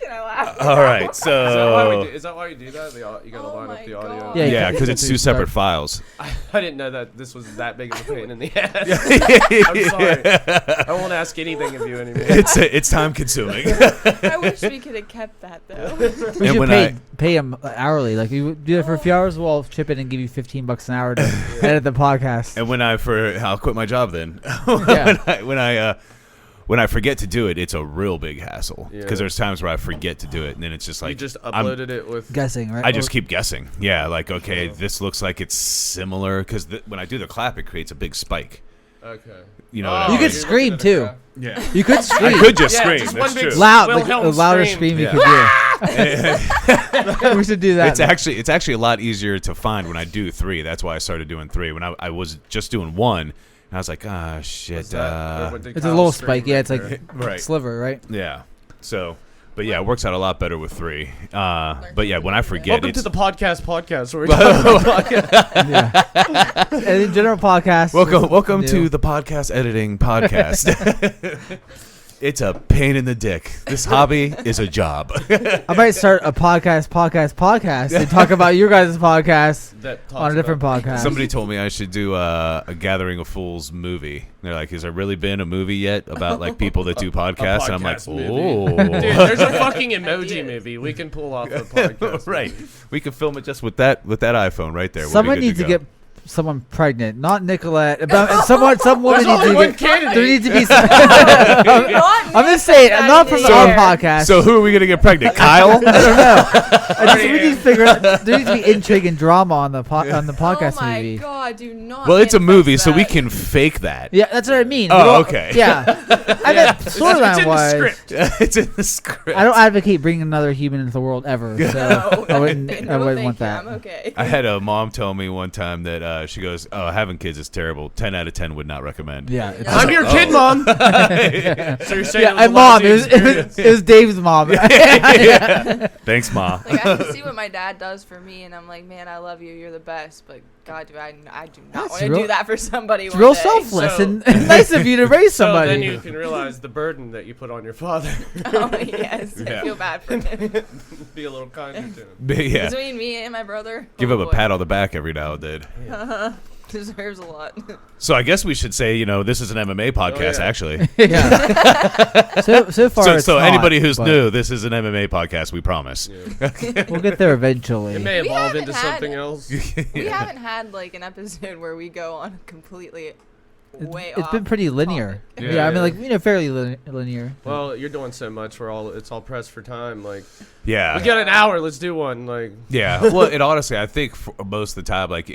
Can I laugh? All right, so Is that why we do that? You gotta line up the audio. God. yeah, because it's two separate files. I didn't know that this was that big of a pain in the ass. I'm sorry. I won't ask anything of you anymore. It's time consuming. I wish we could have kept that though. We And should when pay him hourly. Like you do that for a few hours, we'll chip in and give you $15 an hour to edit the podcast. And I'll quit my job then. Yeah. When I forget to do it, it's a real big hassle. Because Yeah. there's times where I forget to do it, and then it's just like You just uploaded it with. Guessing, right? I just keep guessing. Yeah, like okay, this looks like it's similar because when I do the clap, it creates a big spike. Okay. You know, Oh, what I You mean? could you're scream, looking at too. a graph. Yeah, You could I scream. could just Yeah, scream. just That's one big true. Loud, like Wilhelm a louder scream. scream you Yeah. could do. We should do that. It's actually a lot easier to find when I do 3. That's why I started doing 3. When I was just doing 1, and I was like, ah, shit. What's that? What did It's a Kyle little scream spike. Yeah, right it's like there? Right. sliver, right? Yeah. So, but yeah, it works out a lot better with 3. But yeah, when I forget, Welcome it's to the podcast where we're talking about podcast. Yeah. And in general podcast. welcome new. to the podcast editing podcast. It's a pain in the dick. This hobby is a job. I might start a podcast, and talk about your guys' podcast That talks on a different about- podcast. Somebody told me I should do a Gathering of Fools movie. They're like, has there really been a movie yet about like people that do podcasts? And I'm like, podcast oh. Dude, there's a fucking emoji movie we can pull off the podcast. Right. We can film it just with that iPhone right there. We'll be Someone good needs to go. get someone pregnant, not Nicolette. Some woman There's needs only to one get. candidate. There needs to be. I'm just saying, not from our podcast. So who are we gonna get pregnant? Kyle? I don't know. We need to figure out. There needs to be intrigue and drama on the podcast Oh my movie. god, do not. Well, it's a manifest movie, so we that. can fake that. Yeah, that's what I mean. Oh, We don't- okay. Yeah, I meant It's storyline in the wise. script. It's in the script. I don't advocate bringing another human into the world ever. So No, I wouldn't. no, I wouldn't thank want you, that. I'm okay. I had a mom tell me one time that she goes, "Oh, having kids is terrible. 10 out of 10 would not recommend." Yeah. It's I'm your kid, mom. So you're saying yeah, it was and a lot mom. to experience. It was Dave's mom. Thanks, Ma. Like I can see what my dad does for me, and I'm like, man, I love you. You're the best. But God, I do not That's want to real- do that for somebody. It's one real day. selfless So- and nice of you to raise So somebody. then you can realize the burden that you put on your father. Oh yes, Yeah. I feel bad for him. Be a little kinder to him. Yeah. Between me and my brother, Give oh him a boy. pat on the back every now and then. Deserves a lot. So I guess we should say, this is an MMA podcast, yeah. actually. yeah. So far, So, it's so not, anybody who's but new, this is an MMA podcast. We promise. we'll get there eventually. It may We evolve haven't into had- something else. We haven't had like an episode where we go on completely way It's off. been pretty linear. Yeah, Yeah, I yeah. mean, like fairly linear. Well, you're doing so much. It's all pressed for time. Like Yeah. we got an hour. Let's do one. Like Yeah. Well, and honestly, I think for most of the time, like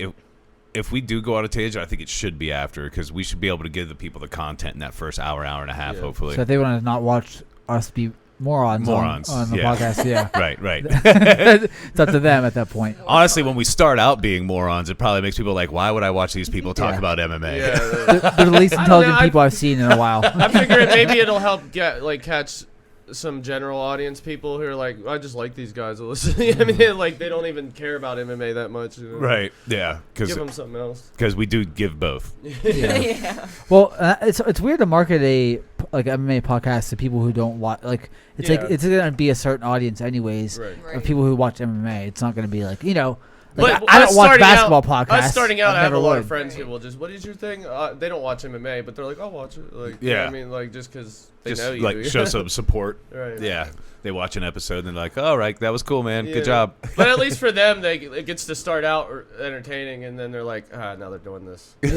if we do go on a tangent, I think it should be after because we should be able to give the people the content in that first hour and a half, Yeah. hopefully. So if they want to not watch us be morons on the yeah. podcast, yeah, Right. it's up to them at that point. Honestly, when we start out being morons, it probably makes people like, why would I watch these people talk Yeah. about MMA? yeah. They're the least I don't intelligent know, people I've seen in a while. I figure maybe it'll help catch some general audience people who are like, I just like these guys. I mean, like they don't even care about MMA that much. Right. Yeah. Give them something else. Because we do give both. Yeah. Yeah. Well, it's weird to market a MMA podcast to people who don't watch. Like it's Yeah. like it's gonna be a certain audience anyways Right. Right. of people who watch MMA. It's not gonna be like But I us don't watch starting basketball out, podcasts. Us starting out, I have a never lot would. of friends who will just, what is your thing? They don't watch MMA, but they're like, I'll watch it. Like, you know Yeah. what I mean, like just because they Just know you. like show some support. Right. Yeah. They watch an episode and they're like, all right, that was cool, man. Yeah. Good job. But at least for them, it gets to start out entertaining, and then they're like, now they're doing this. And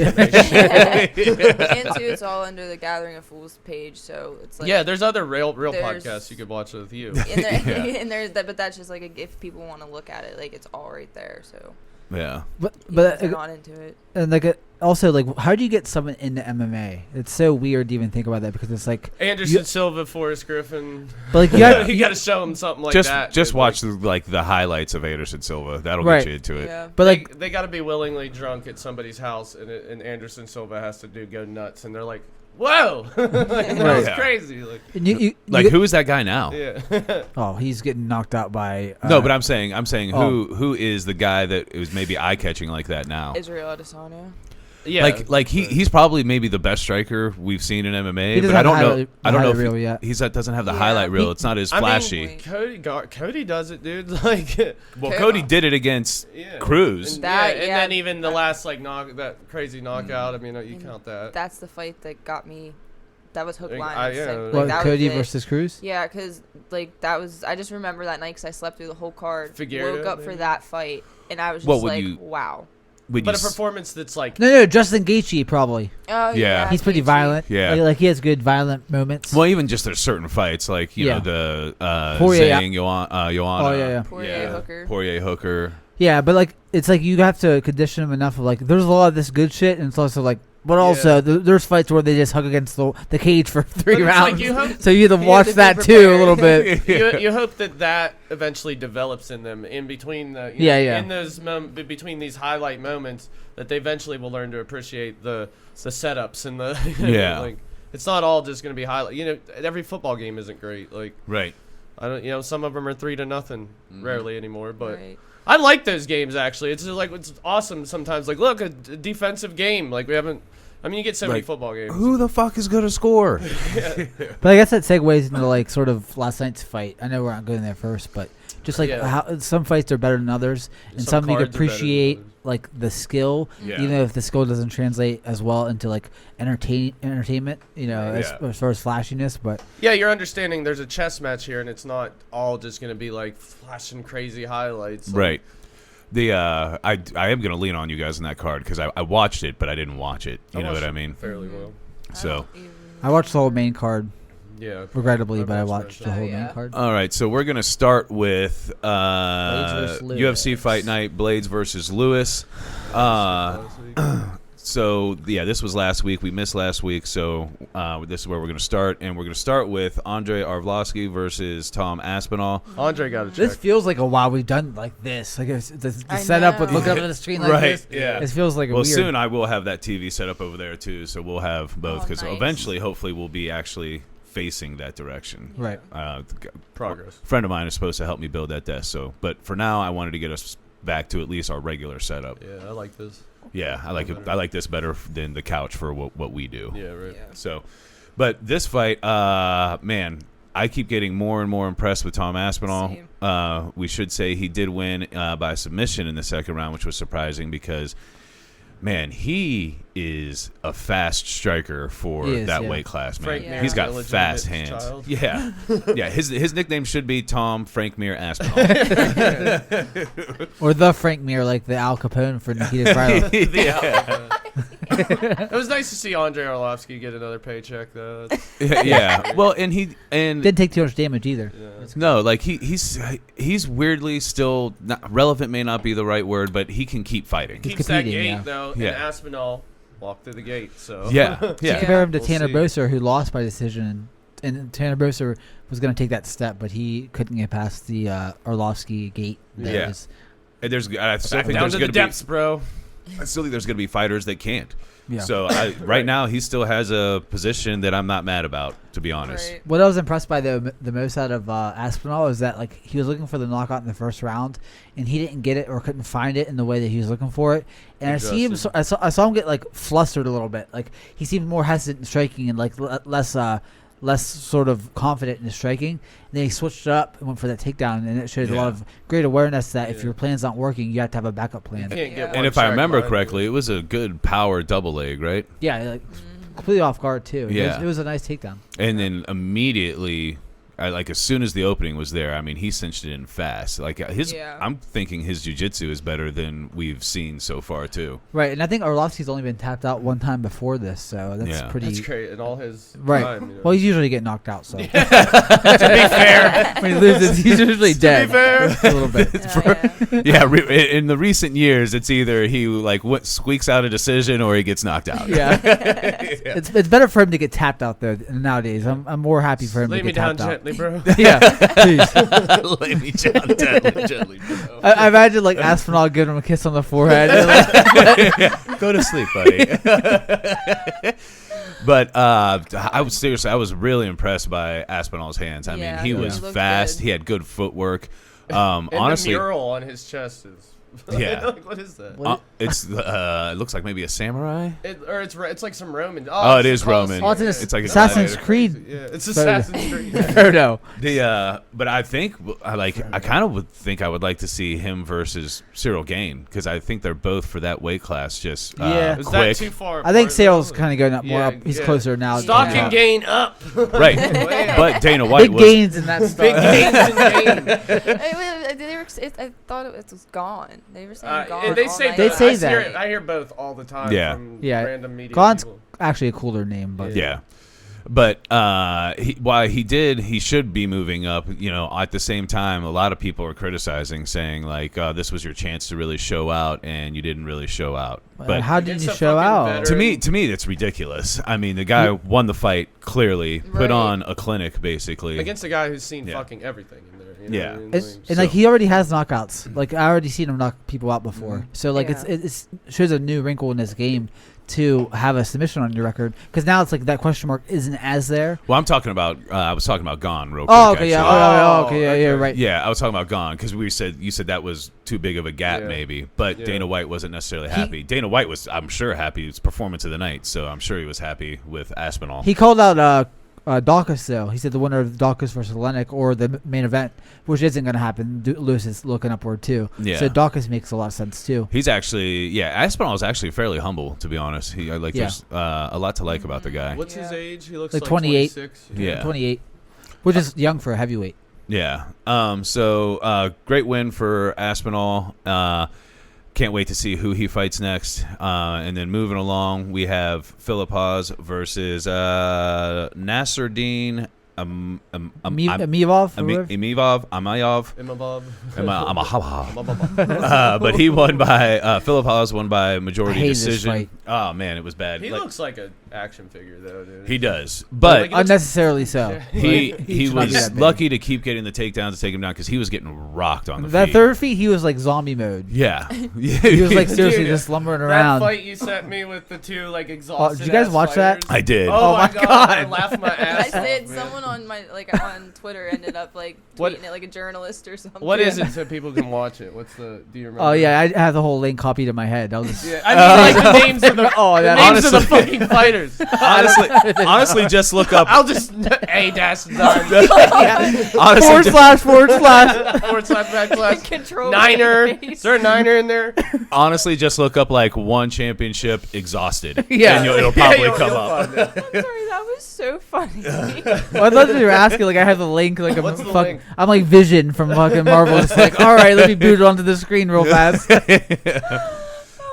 too, it's all under the Gathering of Fools page, so it's like Yeah, there's other real there's- podcasts you could watch with you. in there, Yeah. in there, but that's just like if people want to look at it, like it's all right there. So Yeah. But if they're not into it. and like also like how do you get someone into MMA? It's so weird to even think about that because it's like Anderson Silva, Forrest Griffin. but like you got You got to show them something like just that. just dude. watch the highlights of Anderson Silva. That'll Right. get you into it. Yeah. but like they got to be willingly drunk at somebody's house, and Anderson Silva has to go nuts, and they're like, "Whoa, like, that was Yeah. crazy!" Like, and you Like get- who is that guy now? yeah. oh he's getting knocked out by No, but I'm saying oh. who is the guy that is maybe eye catching like that now? Israel Adesanya. Yeah, he's probably maybe the best striker we've seen in MMA, but I don't know if he doesn't have the highlight reel. It's not as flashy. Cody does it, dude. Like, Cody did it against Cruz. And then even the last that crazy knockout. I mean, you count that. That's the fight that got me. That was hook, line, Cody versus Cruz? Yeah, because, that was... I just remember that night because I slept through the whole card. Woke up for that fight, and I was just wow. But a performance that's like... No, Justin Gaethje, probably. Oh, yeah. He's pretty violent. Yeah. Like, he has good violent moments. Well, even just there's certain fights, like, you know, the Poirier, Joanna. Poirier Hooker. Yeah, but, it's you have to condition him enough of, there's a lot of this good shit, and it's also, but also, there's fights where they just hug against the cage for 3 rounds. So you have to watch that too a little bit. You hope that eventually develops in them in between the in those between these highlight moments, that they eventually will learn to appreciate the setups and the it's not all just going to be highlight. Every football game isn't great. Right. I don't. Some of them are 3-0, rarely anymore, but. Right. I like those games, actually. It's just it's awesome sometimes. Look, a defensive game. We haven't. I mean, you get so many football games. Who the fuck is going to score? But I guess that segues into sort of last night's fight. I know we're not going there first, but just how some fights are better than others, and some you appreciate the skill, even if the skill doesn't translate as well into entertainment. As far as flashiness, but you're understanding. There's a chess match here, and it's not all just going to be flashing crazy highlights. Right. I am going to lean on you guys in that card because I watched it, but I didn't watch it. You know what I mean? Fairly well. So I watched the whole main card. Yeah. Regrettably, but I watched the whole main card. All right, so we're going to start with UFC Fight Night, Blaydes versus Lewis. So, this was last week. We missed last week, so this is where we're going to start. And we're going to start with Andre Arlosky versus Tom Aspinall. Andre got a check. This feels like a while we've done this. The setup with looking up at the screen this. Yeah. It feels like weird. Soon I will have that TV set up over there, too, so we'll have both. Because eventually, hopefully, we'll be actually facing that direction. Right. Progress. A friend of mine is supposed to help me build that desk. But for now, I wanted to get us back to at least our regular setup. Yeah, I like this. Yeah, I like it. I like this better than the couch for what we do. Yeah, right. Yeah. So, but this fight, man, I keep getting more and more impressed with Tom Aspinall. Same. We should say he did win by submission in the second round, which was surprising because, man, he is a fast striker for that weight class, man. He's got fast hands. Child. Yeah. Yeah, his nickname should be Tom Frankmere Aspinall. Or the Frankmere, like the Al Capone for Nikita Krylov. Yeah. It was nice to see Andre Arlovsky get another paycheck, though. Yeah. Well, and didn't take too much damage either. Yeah. No, he's weirdly still not relevant. May not be the right word, but he can keep fighting. Keeps that gate though, and Aspinall walked through the gate. So yeah. Compare him to Tanner Boser, who lost by decision, and Tanner Boser was going to take that step, but he couldn't get past the Arlovsky gate. And I still think down there's to going the depths, bro. I still think there's going to be fighters that can't. Yeah. So right now he still has a position that I'm not mad about, to be honest. Right. What I was impressed by the most out of Aspinall is that he was looking for the knockout in the first round, and he didn't get it or couldn't find it in the way that he was looking for it. And I saw him get flustered a little bit. He seemed more hesitant in striking and less sort of confident in his striking. And then he switched it up and went for that takedown, and it showed a lot of great awareness that if your plan's not working, you have to have a backup plan. And if I remember correctly, it was a good power double leg, right? Yeah, completely off guard too. Yeah. It was a nice takedown. And then immediately, as soon as the opening was there, I mean, he cinched it in fast. I'm thinking his jiu-jitsu is better than we've seen so far too. Right, and I think Arlovsky's only been tapped out one time before this, so that's pretty. That's great in all his time. Well, he's usually getting knocked out, so. To be fair, when he loses, he's usually dead. To be fair, a little bit. In the recent years, it's either he squeaks out a decision or he gets knocked out. Yeah. It's better for him to get tapped out though nowadays. I'm more happy for him to get tapped out. Bro. Yeah, please. Lay me down gently, bro. I imagine Aspinall giving him a kiss on the forehead. Go to sleep, buddy. But I was really impressed by Aspinall's hands. I mean, he was fast. Good. He had good footwork. And honestly, the mural on his chest is Yeah. Like, what is that? It looks like maybe a samurai. It's like some Roman. It is Roman. Oh, it's like Assassin's Creed. Yeah, it's Assassin's Creed. Pedro. But I think I kind of would think I would like to see him versus Cyril Gane because I think they're both for that weight class. Just Is quick. that too far? I think Cyril's kind of going up more up. He's closer now. Stocking Gane up. Right. But Dana White big gains in that stock. Big gains in Gane. I thought it was Gone. They were saying Gone. They say that. I hear both all the time. From random media. Gane's people. actually a cooler name, but yeah. But he should be moving up. At the same time, a lot of people are criticizing, saying like, "This was your chance to really show out, and you didn't really show out." But how did you show out? To me, that's ridiculous. I mean, the guy won the fight clearly, put on a clinic basically against a guy who's seen fucking everything in there. And he already has knockouts. Like I already seen him knock people out before. So like it shows a new wrinkle in this game to have a submission on your record because now it's like that question mark isn't as there. Well, I'm talking about I was talking about Gane real quick. Oh, okay, yeah, right. Yeah, I was talking about Gane because you said that was too big of a gap maybe, but Dana White wasn't necessarily happy. Dana White was, I'm sure, happy. It's performance of the night, so I'm sure he was happy with Aspinall. He called out Dawkins though. He said the winner of Dawkins versus Lennox or the main event, which isn't going to happen. Lewis is looking upward too. Yeah. So Dawkins makes a lot of sense too. He's actually Aspinall is actually fairly humble, to be honest. There's a lot to like about the guy. What's his age? He looks like 28. 26. Yeah, 28, which is young for a heavyweight. Yeah. So great win for Aspinall. Can't wait to see who he fights next. And then moving along, we have Philip Haas versus Nasruddin Imavov. But he won by Philip Haas won by majority decision. Oh man, it was bad. He looks like an action figure though, dude. He does, but unnecessarily so. He was lucky to keep getting the takedowns to take him down because he was getting rocked on the feet. That third feet, he was like zombie mode. Yeah, he was like seriously just slumbering around. That fight you sent me with the two like exhausted. Did you guys watch fighters? that? I did. Oh my god! I laughed my ass off. I said someone on my on Twitter ended up like tweeting it like a journalist or something. What is it so people can watch it? Do you remember? Oh yeah, I have the whole link copied in my head. I mean like the names of the names of the fucking fighters. Honestly, just look up. I'll just dash done. Honestly, forward slash Control Niner. Is there a Niner in there? Honestly, just look up like one championship exhausted. Yeah, and it'll probably come up. I'm sorry, that was so funny. Well, I love that you were asking. Like I have the link. Like link? I'm like Vision from fucking Marvel. It's like, all right, let me boot it onto the screen real fast.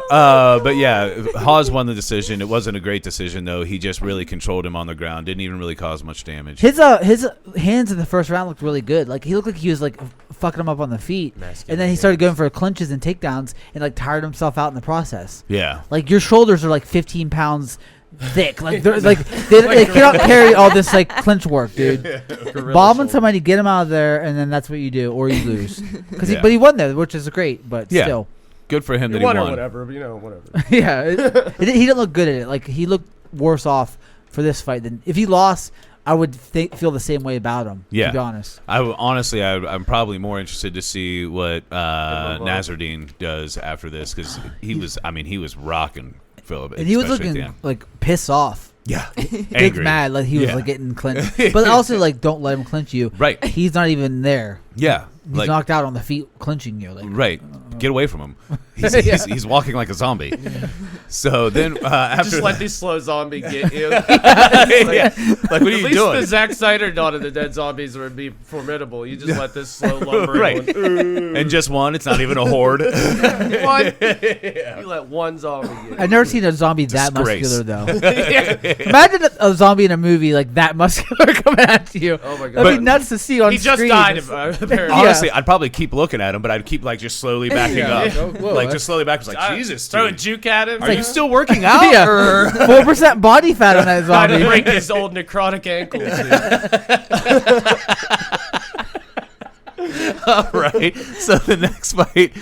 But yeah, Haas won the decision. It wasn't a great decision though. He just really controlled him on the ground. Didn't even really cause much damage. His hands in the first round looked really good. Like he looked like he was like fucking him up on the feet, and then he started going for clinches and takedowns and like tired himself out in the process. Yeah, like your shoulders are like 15 pounds thick. Like they're like they cannot carry all this like clinch work, dude. Bombing somebody, get him out of there, and then that's what you do, or you lose. But he won there, which is great. But still. Good for him that he won. Or whatever, whatever. Yeah, he didn't look good at it. Like he looked worse off for this fight than if he lost. I would feel the same way about him. Yeah, to be honest. I'm probably more interested to see what Nasruddin does after this because he was rocking Philip, and he was looking like pissed off. Yeah, big mad, like he was like getting clinched, but also like don't let him clinch you. Right, he's not even there. Yeah, he's knocked out on the feet, clinching you. Like, right, get away from him. He's walking like a zombie. So then after just let this slow zombie get you. Like what are you doing? At least the Zack Snyder Dawn of the Dead zombies would be formidable. You just let this slow lumber and just one. It's not even a horde. One. You let one zombie get you. I've never seen a zombie that muscular though. Imagine a zombie in a movie like that muscular coming at you. Oh my god, that'd be nuts to see on screen. He just died. Apparently. Honestly, I'd probably keep looking at him, but I'd keep like just slowly backing up. Like just slowly back. Like Jesus, throwing juke at him. Are you still working out? 4% body fat on that zombie. Trying to break his old necrotic ankles. All right. So the next fight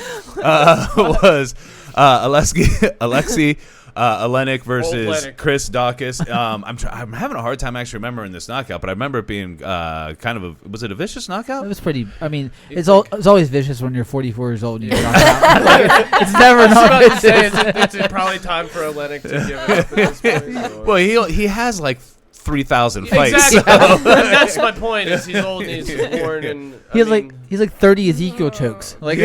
was Alexei Olenek versus Chris Daukaus. I'm having a hard time actually remembering this knockout, but I remember it being was it a vicious knockout? It was pretty. I mean, it's always vicious when you're 44 years old and you get knocked out. It's never not vicious. It's probably time for Olenek to give it up at this point. Well, he has like 3,000 fights. Exactly. So. That's my point. Is he's old and he's born and he's like 30 Ezekiel chokes. Like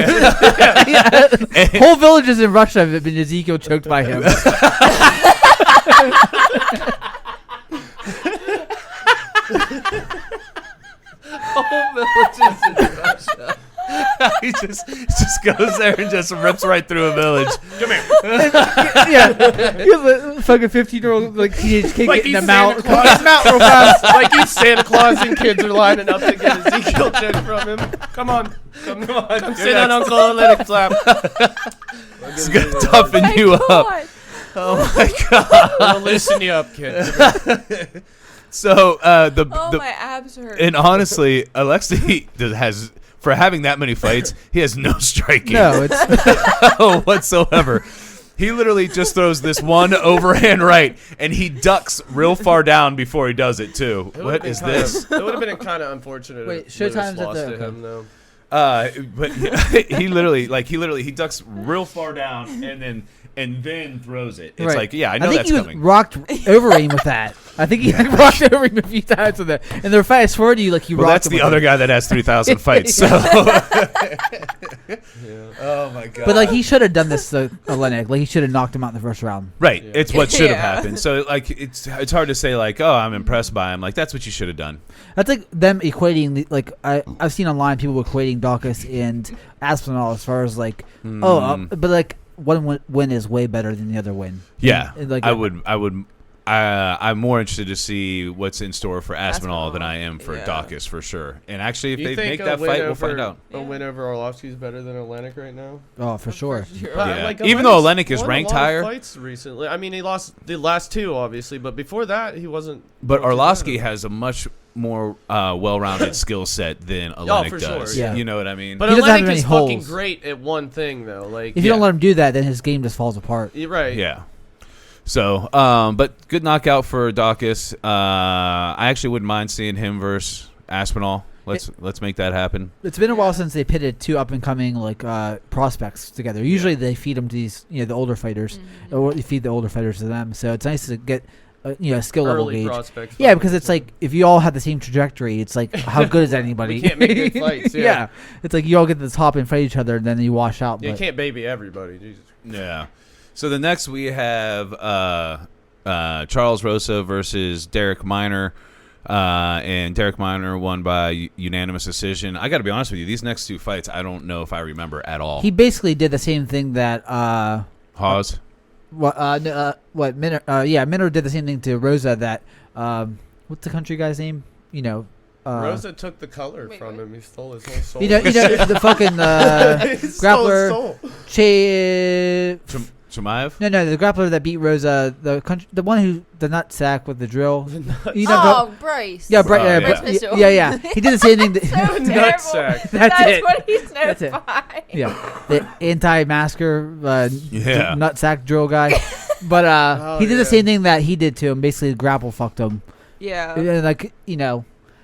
whole villages in Russia have been Ezekiel choked by him. Whole villages in Russia. He just goes there and just rips right through a village. Come here. He has a fucking 15-year-old like teenage kid getting them out. Like he's Santa Claus and kids are lining up to get Ezekiel choked from him. Come on. Come sit on Uncle Olenek flap. It's gonna toughen you up. Oh my god. I'll loosen you up, kid. So my abs hurt. And honestly, Alexei has. For having that many fights, he has no striking. No, it's whatsoever. He literally just throws this one overhand right, and he ducks real far down before he does it too. What is this? It would have been kind of unfortunate. Wait, if Showtime's Lewis lost at to him though. But he literally ducks real far down and then throws it. It's like, yeah, I know that's coming. I think he rocked over him with that. I think he rocked over him a few times with that. And they're fast forward to you like you rocked him. Well, that's the other guy that has 3,000 fights. So. Oh my god. But like he should have done this to Olenek. Like he should have knocked him out in the first round. Right. Yeah. It's what should have happened. So like it's hard to say like, oh, I'm impressed by him. Like that's what you should have done. That's like them equating like I've seen online people equating Daukaus and Aspinall as far as like but like one win is way better than the other win. Yeah. Like I'm more interested to see what's in store for Aspinall than I am for Daukaus for sure. And actually, if they make that fight, we'll find out. A win over Arlosky is better than Olenek right now. Oh, for sure. Yeah. Like even though Olenek is ranked higher. Fights recently. I mean, he lost the last two, obviously, but before that, he wasn't. But Arlosky has a much more well-rounded skill set than Olenek does. Sure, yeah. You know what I mean? But Olenek is fucking great at one thing, though. Like if you don't let him do that, then his game just falls apart. You're right. Yeah. So, but good knockout for Daukaus. I actually wouldn't mind seeing him versus Aspinall. Let's make that happen. It's been a while since they pitted two up and coming prospects together. Usually they feed them to these the older fighters, or they feed the older fighters to them. So it's nice to get a skill level gauge. Prospects. Yeah, because it's like if you all have the same trajectory, it's like how good is anybody? We can't make good fights. Yeah. It's like you all get to the top and fight each other, and then you wash out. You can't baby everybody. Jesus. Yeah. So the next we have Charles Rosa versus Derek Minor, and Derek Minor won by unanimous decision. I got to be honest with you, these next two fights, I don't know if I remember at all. He basically did the same thing that Hawes. Minor did the same thing to Rosa that what's the country guy's name? Rosa took the color from him. He stole his whole soul. The fucking grappler. Chimaev? No, the grappler that beat Rosa, the one who the nut sack with the drill. Bryce. Yeah, Bryce. Yeah. He did the same thing. So nut sack. That's what he's known by. Yeah, the anti-masker nut sack drill guy. But he did the same thing that he did to him. Basically, grapple fucked him. Yeah. And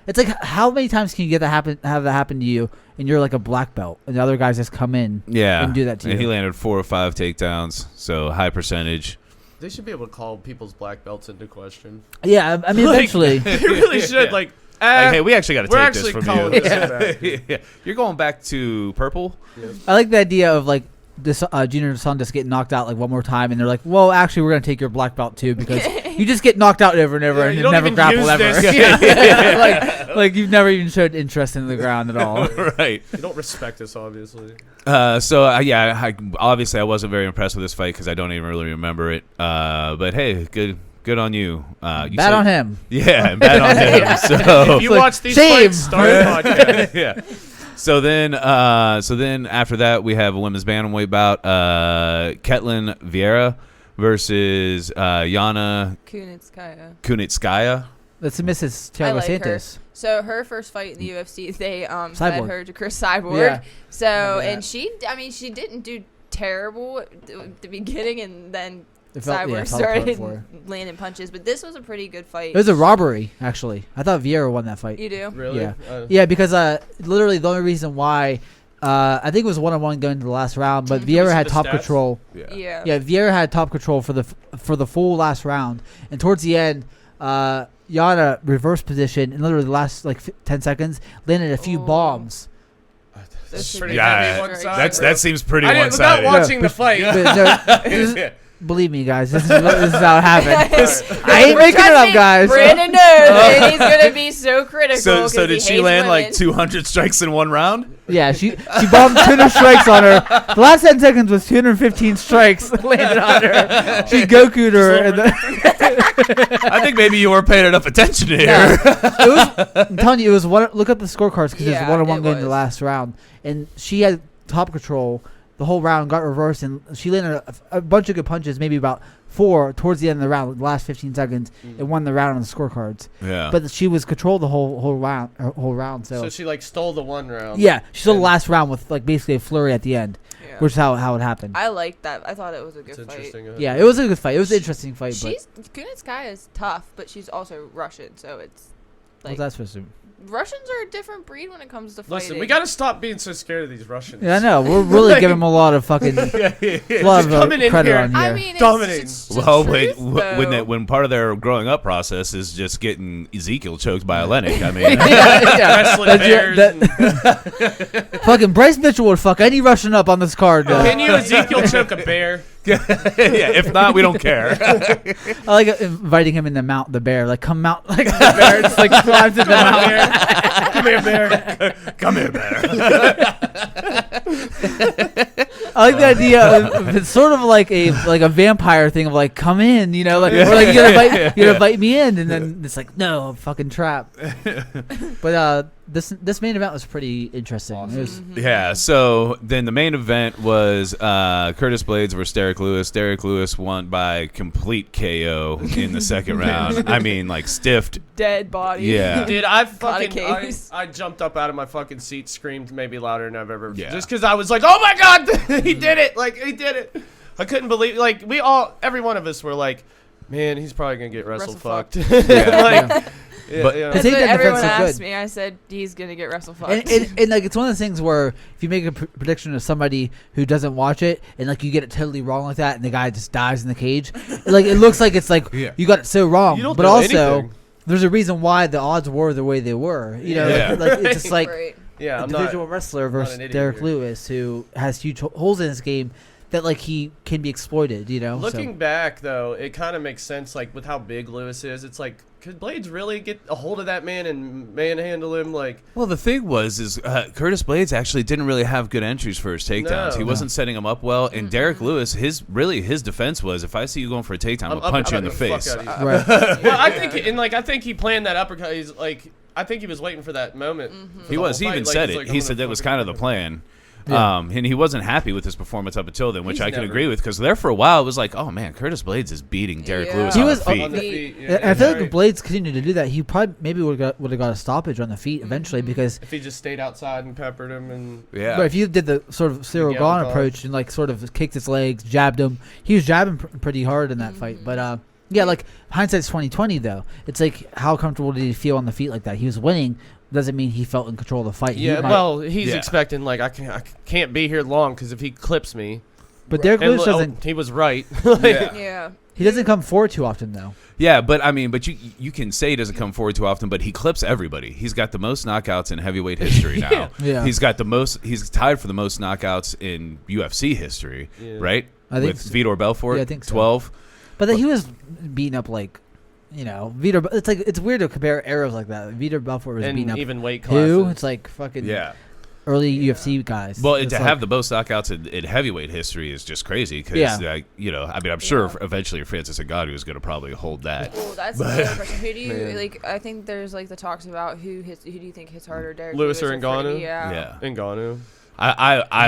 it's like how many times can you have that happen to you, and you're like a black belt, and the other guys just come in and do that to you. And he landed 4 or 5 takedowns, so high percentage. They should be able to call people's black belts into question. Yeah, I mean, eventually. They really should. Hey, we actually got to take this from you. Yeah. You're going back to purple? Yeah. I like the idea of this Junior Santos get knocked out one more time, and they're like, well, actually, we're going to take your black belt too, because you just get knocked out over and over and never grapple ever. You've never even showed interest in the ground at all. Right. You don't respect us, obviously. Obviously I wasn't very impressed with this fight because I don't even really remember it. But hey, good on you. Bad on him. Yeah, and bad on him. So if you watch these fights, start a podcast. Yeah. So then after that we have a women's bantamweight bout. Ketlin Vieira versus Yana Kunitskaya. That's Mrs. Thiago Santos. Her. So her first fight in the UFC, they fed her to Chris Cyborg. Yeah. So and she didn't do terrible at the beginning, and then Cyborg started landing punches. But this was a pretty good fight. It was a robbery, actually. I thought Vieira won that fight. You do? Really? Yeah, yeah, because literally the only reason why I think it was 1-on-1 going to the last round, but Vieira had top control. Yeah, Vieira had top control for the full last round, and towards the end, Yana reverse position in literally the last 10 seconds landed a few bombs. That's pretty heavy one side. That seems pretty one-sided. Without watching the fight. Believe me, guys, this is how it happened. I ain't making it up, guys. Brandon knows, and he's gonna be so critical. So did she land women. 200 strikes in one round? Yeah, she bombed 200 strikes on her. The last 10 seconds was 215 strikes landed on her. She Goku'd her. I think maybe you weren't paying enough attention here. Yeah. I'm telling you, it was one. Look up the scorecards because it was 1-on-1 going to the last round, and she had top control the whole round, got reversed, and she landed a bunch of good punches, maybe about 4 towards the end of the round, the last 15 seconds, and won the round on the scorecards. Yeah. But she was controlled the whole round. So she stole the one round. Yeah, she stole the last round with basically a flurry at the end, which is how it happened. I liked that. I thought it was a good fight. Yeah, it was a good fight. It was an interesting fight. Kunitskaya is tough, but she's also Russian, so it's what's that supposed to mean? Russians are a different breed when it comes to fighting. Listen, we gotta stop being so scared of these Russians. Yeah, I know. We're really giving them a lot of fucking credit on here. I mean, dominating. Well, when part of their growing up process is just getting Ezekiel choked by a Lennox. I mean, wrestling bears. Fucking Bryce Mitchell would fuck any Russian up on this card. Can you Ezekiel choke a bear? Yeah, if not, we don't care. I like inviting him in to mount the bear. Come mount like the bear. Just climbs into the mountain. Come here, bear. Come here, bear. I like the idea of it's sort of like a vampire thing of come in, or you gotta invite me in, and then it's no, I'm fucking trapped. But this main event was pretty interesting. Awesome. Yeah. So then the main event was Curtis Blaydes versus Derek Lewis. Derek Lewis won by complete KO in the second round. I mean, stiffed. Dead body. Yeah. Dude, I jumped up out of my fucking seat, screamed maybe louder than I've ever. Yeah. Just because I was like, oh my God, he did it. He did it. I couldn't believe every one of us were like, man, he's probably going to get wrestle fucked. Yeah. But everyone asked me. I said he's gonna get wrestle fucked. And it's one of those things where if you make a prediction of somebody who doesn't watch it and you get it totally wrong like that, and the guy just dies in the cage, it looks like it's you got it so wrong. But also, anything. There's a reason why the odds were the way they were. It's just right. a individual wrestler versus Derek Lewis who has huge holes in his game that he can be exploited. Looking back though, it kind of makes sense with how big Lewis is. It's could Blaydes really get a hold of that man and manhandle him? Well, the thing was Curtis Blaydes actually didn't really have good entries for his takedowns. He wasn't setting him up well. And Derek Lewis, his defense was, if I see you going for a takedown, I'll punch you in the face. Right. Well, I think he planned that uppercut. He's I think he was waiting for that moment. Mm-hmm. He was. He even said it. He said that was kind of the plan. Yeah. And he wasn't happy with his performance up until then, which I can agree with, because there for a while it was oh man, Curtis Blaydes is beating Derek Lewis on the feet. I feel like if Blaydes continued to do that, he probably maybe would have got a stoppage on the feet eventually, because if he just stayed outside and peppered him and But if you did the sort of Cyril Gane approach and sort of kicked his legs, jabbed him, he was jabbing pretty hard in that fight. But hindsight's 20/20 though. It's how comfortable did he feel on the feet like that? He was winning. Doesn't mean he felt in control of the fight. Yeah, he's expecting I can't be here long because if he clips me. But Derek Lewis doesn't. He was right. Yeah. He doesn't come forward too often though. Yeah, but you can say he doesn't come forward too often, but he clips everybody. He's got the most knockouts in heavyweight history now. Yeah. He's tied for the most knockouts in UFC history, right? I think with Vitor Belfort. Yeah, I think so. 12. But then he was beating up Vitor. It's weird to compare eras like that. Vitor Belfort was beating up even weight classes. It's fucking early UFC guys. Well, to have the most knockouts in heavyweight history is just crazy. Because I'm sure eventually Francis Ngannou is going to probably hold that. Well, that's the other question. Who do you I think there's the talks about who do you think hits harder, Derek Lewis or Ngannou? Yeah, Ngannou.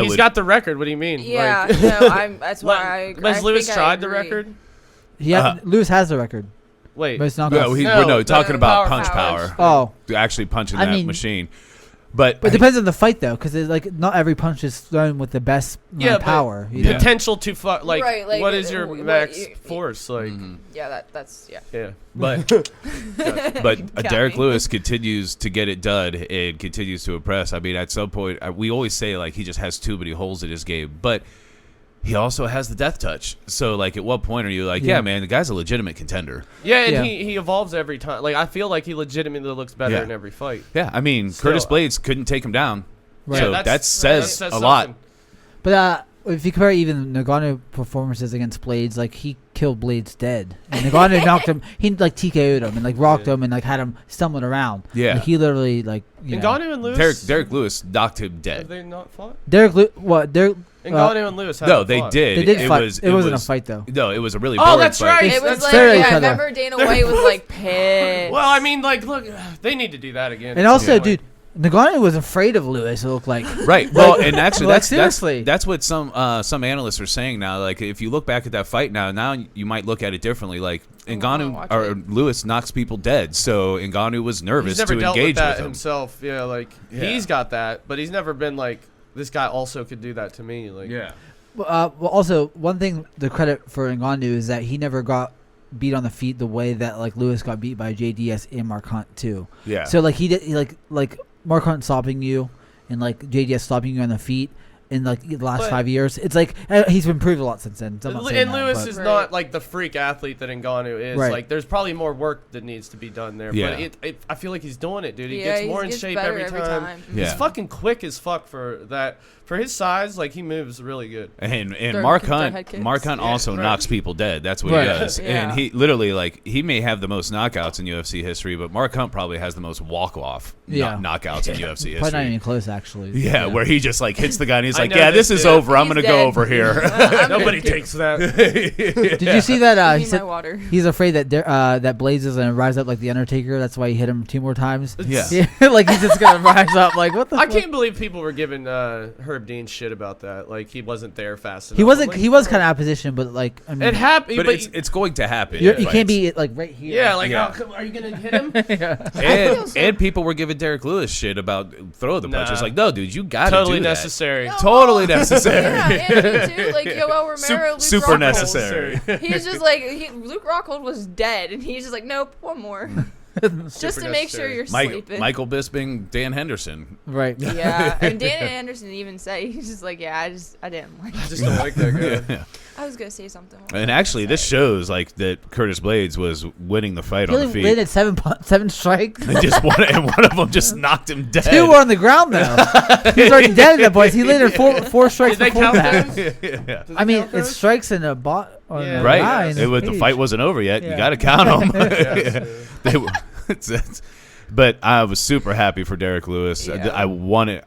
He's got the record. What do you mean? Yeah, that's why Has Lewis tried the record? Lewis has the record. Wait. Most knockouts. Talking about punch power. Oh. Actually punching that machine. But it depends on the fight, though, because like not every punch is thrown with the best power. Potential to like what is your max force? Like, that's. But Derek Lewis continues to get it done and continues to impress. I mean, at some point, we always say like he just has too many holes in his game, but he also has the death touch. So, like, at what point are you like, yeah man, the guy's a legitimate contender? Yeah, and he evolves every time. Like, I feel like he legitimately looks better in every fight. Yeah, I mean, Curtis Blaydes couldn't take him down. Right. So that says a lot. But if you compare even Nagano performances against Blaydes, like, he killed Blaydes dead. And Nagano knocked him, he like TKO'd him and like rocked him and like had him stumbling around. Yeah. Like, he literally like, Nagano and Lewis? Derek Lewis knocked him dead. Have they not fought? Nagano and Lewis no, they fought. did. They did fight. It wasn't a fight, though. No, it was a really boring fight. That's right. It was like, I remember Dana White was like pissed. Well, I mean, like, look, they need to do that again. And also, dude, Nagano was afraid of Lewis, it looked like. Right. Well, and actually, seriously. That's what some analysts are saying now. Like, if you look back at that fight now you might look at it differently. Like, Ngannou or Lewis knocks people dead, so Ngannou was nervous to engage with him himself. Yeah, like he's got that, but he's never been like, this guy also could do that to me. Like, well, also one thing, the credit for Ngannou is that he never got beat on the feet the way that like Lewis got beat by JDS and Mark Hunt too. Yeah. So like he like Mark Hunt stopping you and like JDS stopping you on the feet in like the last 5 years. It's like he's improved a lot since then. And Lewis is not like the freak athlete that Ngannou is. Right. Like there's probably more work that needs to be done there. Yeah. But I feel like he's doing it, dude. He gets more in shape every time. Yeah. He's fucking quick as fuck for that. For his size, like he moves really good. And Mark Hunt also knocks people dead. That's what he does. And he literally like he may have the most knockouts in UFC history, but Mark Hunt probably has the most walk-off knockouts in UFC history. Probably not even close, actually. Yeah, where he just like hits the guy and he's like, yeah, this is over. I'm gonna go over here. Nobody takes that. Did you see that? He said he's afraid that that Blaydes is gonna rise up like the Undertaker. That's why he hit him 2 more times. Yeah. Like he's just gonna rise up. Like what the? I can't believe people were giving Herb Dean shit about that. Like he wasn't there fast enough. He wasn't. He was kind of out of position, but like I mean, it happened. But it's going to happen. You can't be like right here. Yeah, like oh, are you gonna hit him? And people were giving Derek Lewis shit about throw the punches. Like no, dude, you gotta totally do that. necessary. No, totally necessary. And too, like Yoel Romero, Luke super Rockhold. necessary. He's just like Luke Rockhold was dead, and he's just like, nope, one more. Just to make sure you're sleeping. Michael Bisping, Dan Henderson. Right. Yeah, and Dan Henderson even say he's just like, I didn't like. I just don't like that guy. Yeah. I was gonna say something. And actually, this shows like that Curtis Blaydes was winning the fight on the feet. He landed 7 strikes. And one of them just knocked him dead. 2 were on the ground though. He was already dead at that point. He landed 4 strikes before that. I mean, it's strikes in a bot. Right. The fight wasn't over yet. You got to count them. But I was super happy for Derek Lewis. Yeah.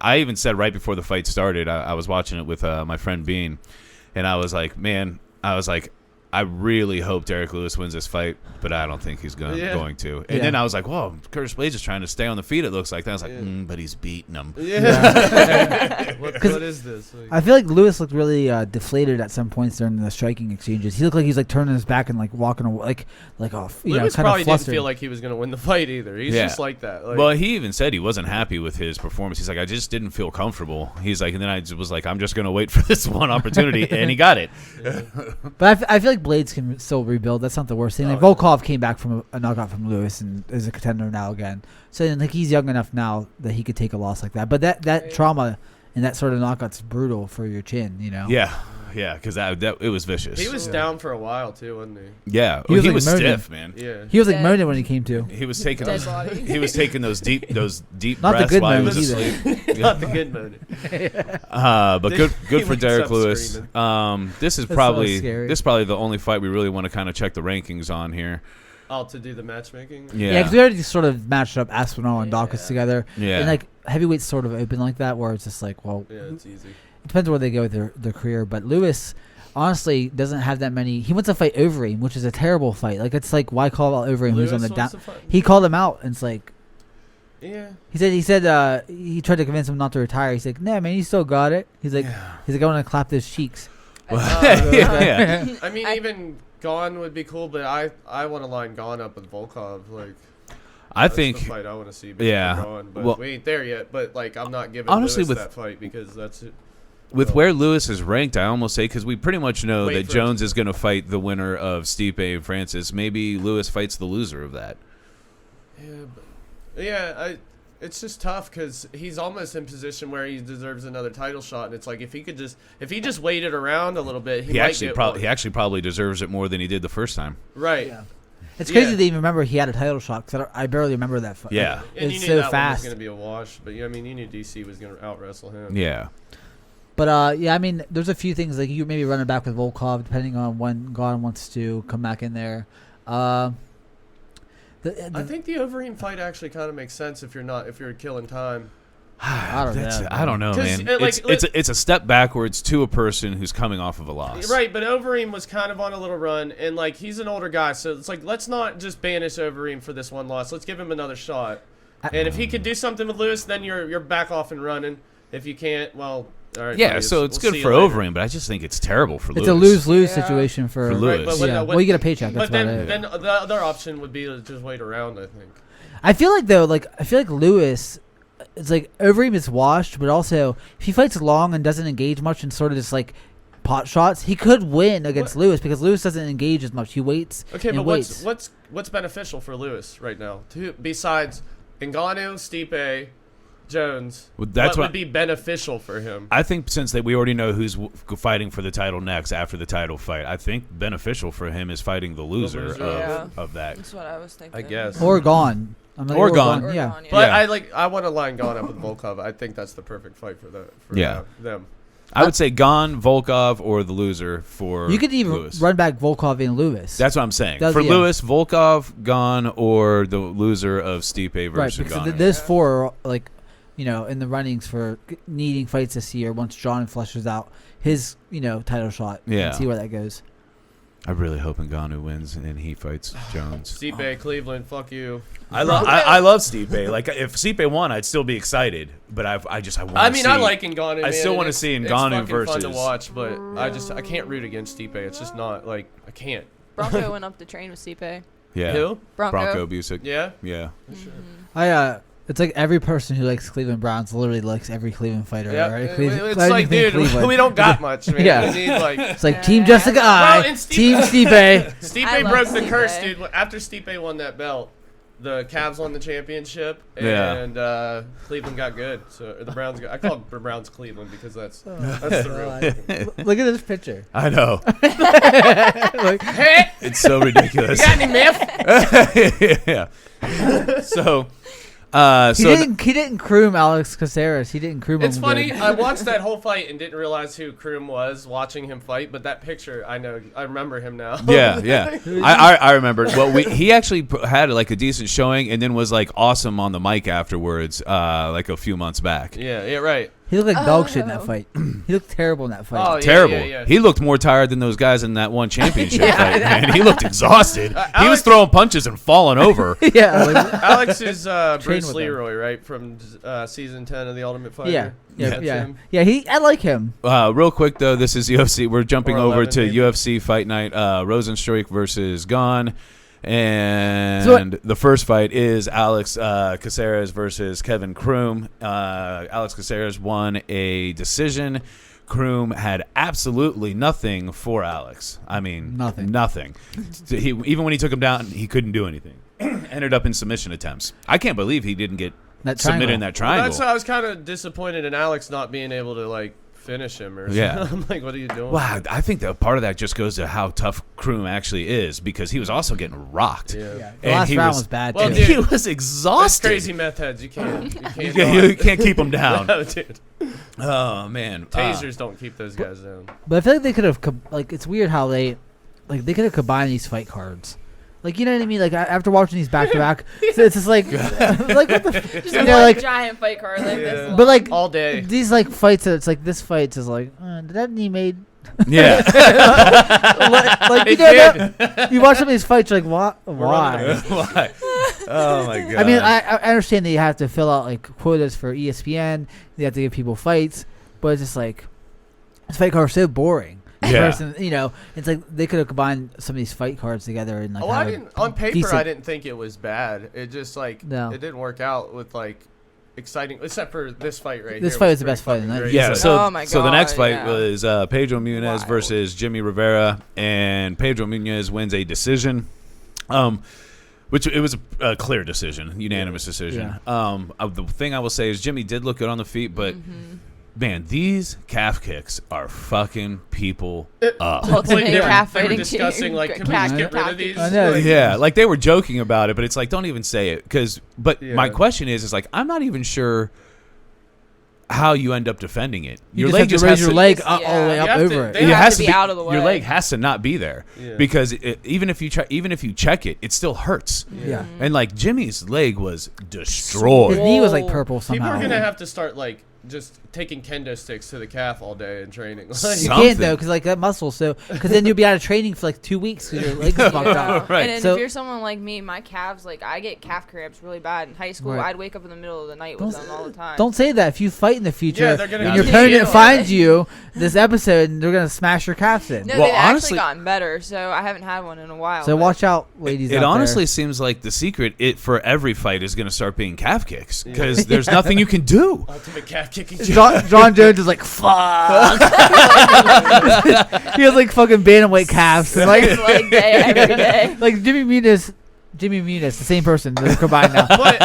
I even said right before the fight started, I was watching it with my friend Bean, and I was like, I really hope Derek Lewis wins this fight, but I don't think he's going to. And then I was like, whoa, Curtis Blaydes is trying to stay on the feet, it looks like. Then I was like, but he's beating him. Yeah. What is this? Like, I feel like Lewis looked really deflated at some points during the striking exchanges. He looked like he's like turning his back and like walking away, like off. Lewis probably didn't feel like he was going to win the fight either. He's just like that. Like, well, he even said he wasn't happy with his performance. He's like, I just didn't feel comfortable. He's like, and then I just was like, I'm just going to wait for this one opportunity, and he got it. Yeah. But I feel like Blaydes can still rebuild. That's not the worst thing. Like Volkov came back from a knockout from Lewis and is a contender now again. So like he's young enough now that he could take a loss like that. But that trauma and that sort of knockout's brutal for your chin, you know. Yeah, because that it was vicious. He was down for a while too, wasn't he? Yeah, he was stiff, man. Yeah, he was like moaning when he came to. He was taking those deep not breaths the good while he was asleep. Not the good moaning. But good for Derek Lewis. This is probably the only fight we really want to kind of check the rankings on here. Oh, to do the matchmaking? Yeah, because we already sort of matched up Aspinall and Dawkins together. Yeah, and like heavyweight's sort of open like that, where it's just like, well, yeah, it's easy. It depends where they go with their career, but Lewis honestly doesn't have that many. He wants to fight Overeem, which is a terrible fight. Like it's like, why call out Overeem who's on the down? He called him out, and it's like, yeah. He said he tried to convince him not to retire. He's like, nah, man, you still got it. He's like, I want to clap those cheeks. I mean, even Gane would be cool, but I want to line Gane up with Volkov, like. I think the fight I want to see. But we ain't there yet. But like, I'm not giving Lewis that fight because that's it. With where Lewis is ranked, I almost say because we pretty much know that Jones is going to fight the winner of Stipe and Francis. Maybe Lewis fights the loser of that. It's just tough because he's almost in position where he deserves another title shot, and it's like if he just waited around a little bit, he actually probably deserves it more than he did the first time. Right. Yeah. It's crazy to even remember he had a title shot because I barely remember that fight. Yeah. And it's so fast. One was going to be a wash, but you knew DC was going to out wrestle him. Yeah. But I mean, there's a few things like you maybe running back with Volkov, depending on when Gane wants to come back in there. I think the Overeem fight actually kind of makes sense if you're killing time. I don't know, man. It's a step backwards to a person who's coming off of a loss. Right, but Overeem was kind of on a little run, and like he's an older guy, so it's like let's not just banish Overeem for this one loss. Let's give him another shot. And if he could do something with Lewis, then you're back off and running. If you can't, well. All right, yeah, so it's good for Overeem, but I just think it's terrible for Lewis. It's a lose-lose situation for Lewis. Right, well, you get a paycheck. That's then the other option would be to just wait around, I think. I feel like Lewis, it's like Overeem is washed, but also if he fights long and doesn't engage much and sort of just like pot shots, he could win against Lewis because Lewis doesn't engage as much. He waits. Okay, but what's beneficial for Lewis right now? Besides Ngannou, Stipe, Jones, what would be beneficial for him? I think since we already know who's fighting for the title next after the title fight, I think beneficial for him is fighting the loser of that. That's what I was thinking. I guess. Or Gane. Gone. Yeah. But I want to line Gane up with Volkov. I think that's the perfect fight for them. I would say Gane, Volkov, or the loser for You could even Lewis. run back Volkov and Lewis. That's what I'm saying. Lewis, Volkov, Gane, or the loser of Stipe versus Gane. Right, there's four like in the runnings for needing fights this year once John fleshes out his, title shot. Yeah. And see where that goes. I'm really hoping Gane wins and he fights Jones. Stipe, Cleveland, fuck you. I love Stipe. Like if Stipe won, I'd still be excited. But I like Ngannou. I still want to see Ngannou versus. It's fun to watch, but I can't root against Stipe. It's just not like I can't. Bronco went up to train with Stipe. Yeah. Who? Bronco Busick. Yeah. Yeah. Sure. It's like every person who likes Cleveland Browns literally likes every Cleveland fighter. Yeah. Right? It's like, dude, we don't got much, man. Yeah. We need, it's like Team Jessica Team Stipe. Stipe broke the curse, dude. After Stipe won that belt, the Cavs won the championship, and Cleveland got good. So the Browns I call the Browns Cleveland because that's the real. Look at this picture. I know. Hey, it's so ridiculous. You got any myth? Yeah. So. He didn't Croom Alex Caceres. He didn't Croom him. It's funny. Good. I watched that whole fight and didn't realize who Croom was watching him fight. But that picture, I remember him now. Yeah. I remember. Well, he actually had like a decent showing and then was like awesome on the mic afterwards, like a few months back. Yeah, right. He looked like dog shit in that fight. He looked terrible in that fight. Oh, terrible. Yeah. He looked more tired than those guys in that one championship fight, man. He looked exhausted. He was throwing punches and falling over. Alex is Bruce Leroy, right, from season 10 of The Ultimate Fighter. Yeah. I like him. Real quick, though, this is UFC. We're jumping over to UFC Fight Night, Rozenstruik versus Gane. And the first fight is Alex Caceres versus Kevin Croom. Alex Caceres won a decision. Croom had absolutely nothing for Alex. I mean, nothing. Even when he took him down, he couldn't do anything. Ended up in submission attempts. I can't believe he didn't get submitted in that triangle. Well, that's why I was kind of disappointed in Alex not being able to finish him or something. I'm like, what are you doing? Wow, I think that part of that just goes to how tough Croom actually is because he was also getting rocked. Yeah. The last round was bad. Well, dude, he was exhausted. Crazy meth heads. You can't keep them down. No, dude. Oh man, tasers don't keep those guys down. But I feel like they could have it's weird how they could have combined these fight cards. Like, you know what I mean? Like, after watching these back-to-back, it's just like what the just a giant fight card like this. But, like, all day. These, fights, it's like, this fight is like, did that knee made... Yeah. You watch some of these fights, you're like, why? Why? Oh, my God. I mean, I understand that you have to fill out, quotas for ESPN. You have to give people fights. But it's just like, this fight card is so boring. person. You know, it's like they could have combined some of these fight cards together and like. On paper, I didn't think it was bad. It just it didn't work out with like exciting, except for this fight right here. This fight was the best fight of the night. Yeah. So the next fight was Pedro Munez versus Jimmy Rivera, and Pedro Munez wins a decision. Which it was a clear decision, unanimous decision. Yeah. The thing I will say is Jimmy did look good on the feet, but man, these calf kicks are fucking people up. Ultimate calf they were discussing like, can we just get rid of these? Yeah, like they were joking about it, but it's like don't even say it my question is like I'm not even sure how you end up defending it. Your leg just raise your leg all the way up over it. It has to be out of the way. Your leg has to not be there because even if you check it, it still hurts. Yeah. And like Jimmy's leg was destroyed. His knee was like purple somehow. People are gonna have to start like just taking kendo sticks to the calf all day and training. You can't though, because like that muscle. So because then you'll be out of training for like 2 weeks because your legs fucked up. Right. And if you're someone like me, my calves, like I get calf cramps really bad. In high school, I'd wake up in the middle of the night with them all the time. Don't say that. If you fight in the future, and your opponent finds you this episode, and they're gonna smash your calves in. No, they've actually gotten better. So I haven't had one in a while. So watch out, ladies. It honestly seems like the secret for every fight is gonna start being calf kicks because there's nothing you can do. Ultimate calf kicking. John Jones is like, fuck. He has like fucking bantamweight calves. And, like, leg day every day. Like Jimmy Munez, the same person. They're combined now. But,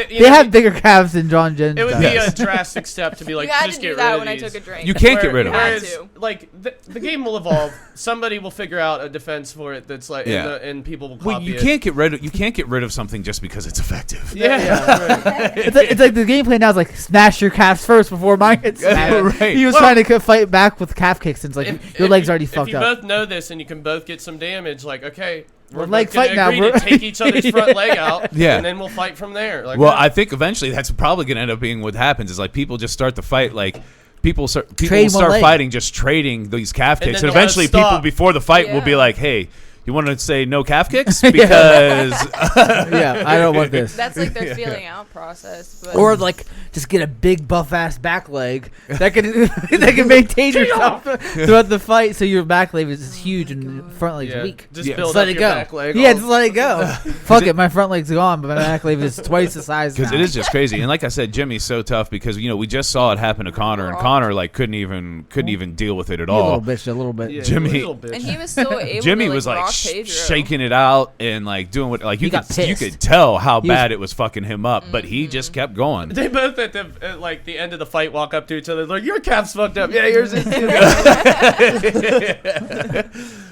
they have bigger calves than John Jones. It would be a drastic step to be like, just get rid of when these. I took a drink. You can't get rid of them. Whereas, like, the game will evolve. Somebody will figure out a defense for it that's like, and people will copy you can't get rid of something just because it's effective. Right. It's like the game plan now is like smash your calves first before mine gets smashed. Right. He was trying to fight back with calf kicks, and it's like your legs already fucked up. If you both know this and you can both get some damage, like okay. We're like going to agree to take each other's front leg out, and then we'll fight from there. Like, I think eventually that's probably going to end up being what happens is like people just start the fight like people will start fighting just trading these calf kicks, and eventually people before the fight will be like, hey, you want to say no calf kicks because I don't want this. That's like their feeling out process. But or like just get a big buff ass back leg that can maintain yourself throughout the fight, so your back leg is huge and the front leg's weak. Just build up your back leg. Just let it go. Fuck it, my front leg's gone, but my back leg is twice the size. Because it is just crazy. And like I said, Jimmy's so tough because we just saw it happen to Connor, and Connor like couldn't even deal with it at all. A little bit. Yeah, Jimmy, and he was still able. Jimmy to, was like Pedro. shaking it out and like doing what like you could tell how bad it was fucking him up, but he just kept going. They both at the end of the fight walk up to each other like, your calf's fucked up. Yeah, yours is too.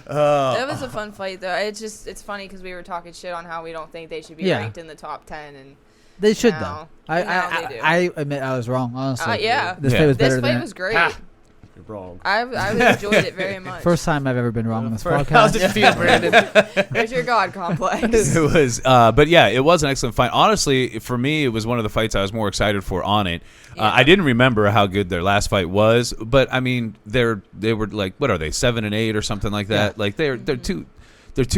That was a fun fight though. It's funny because we were talking shit on how we don't think they should be ranked in the top 10, and they should though. I admit I was wrong, honestly. This fight was better. This fight was great. You're wrong. I enjoyed it very much. First time I've ever been wrong on this podcast. How's it feel, Brandon? There's your God complex. It was, but yeah, it was an excellent fight. Honestly, for me, it was one of the fights I was more excited for on it. I didn't remember how good their last fight was, but I mean, they were like, what are they, 7-8 or something like that? Like they're two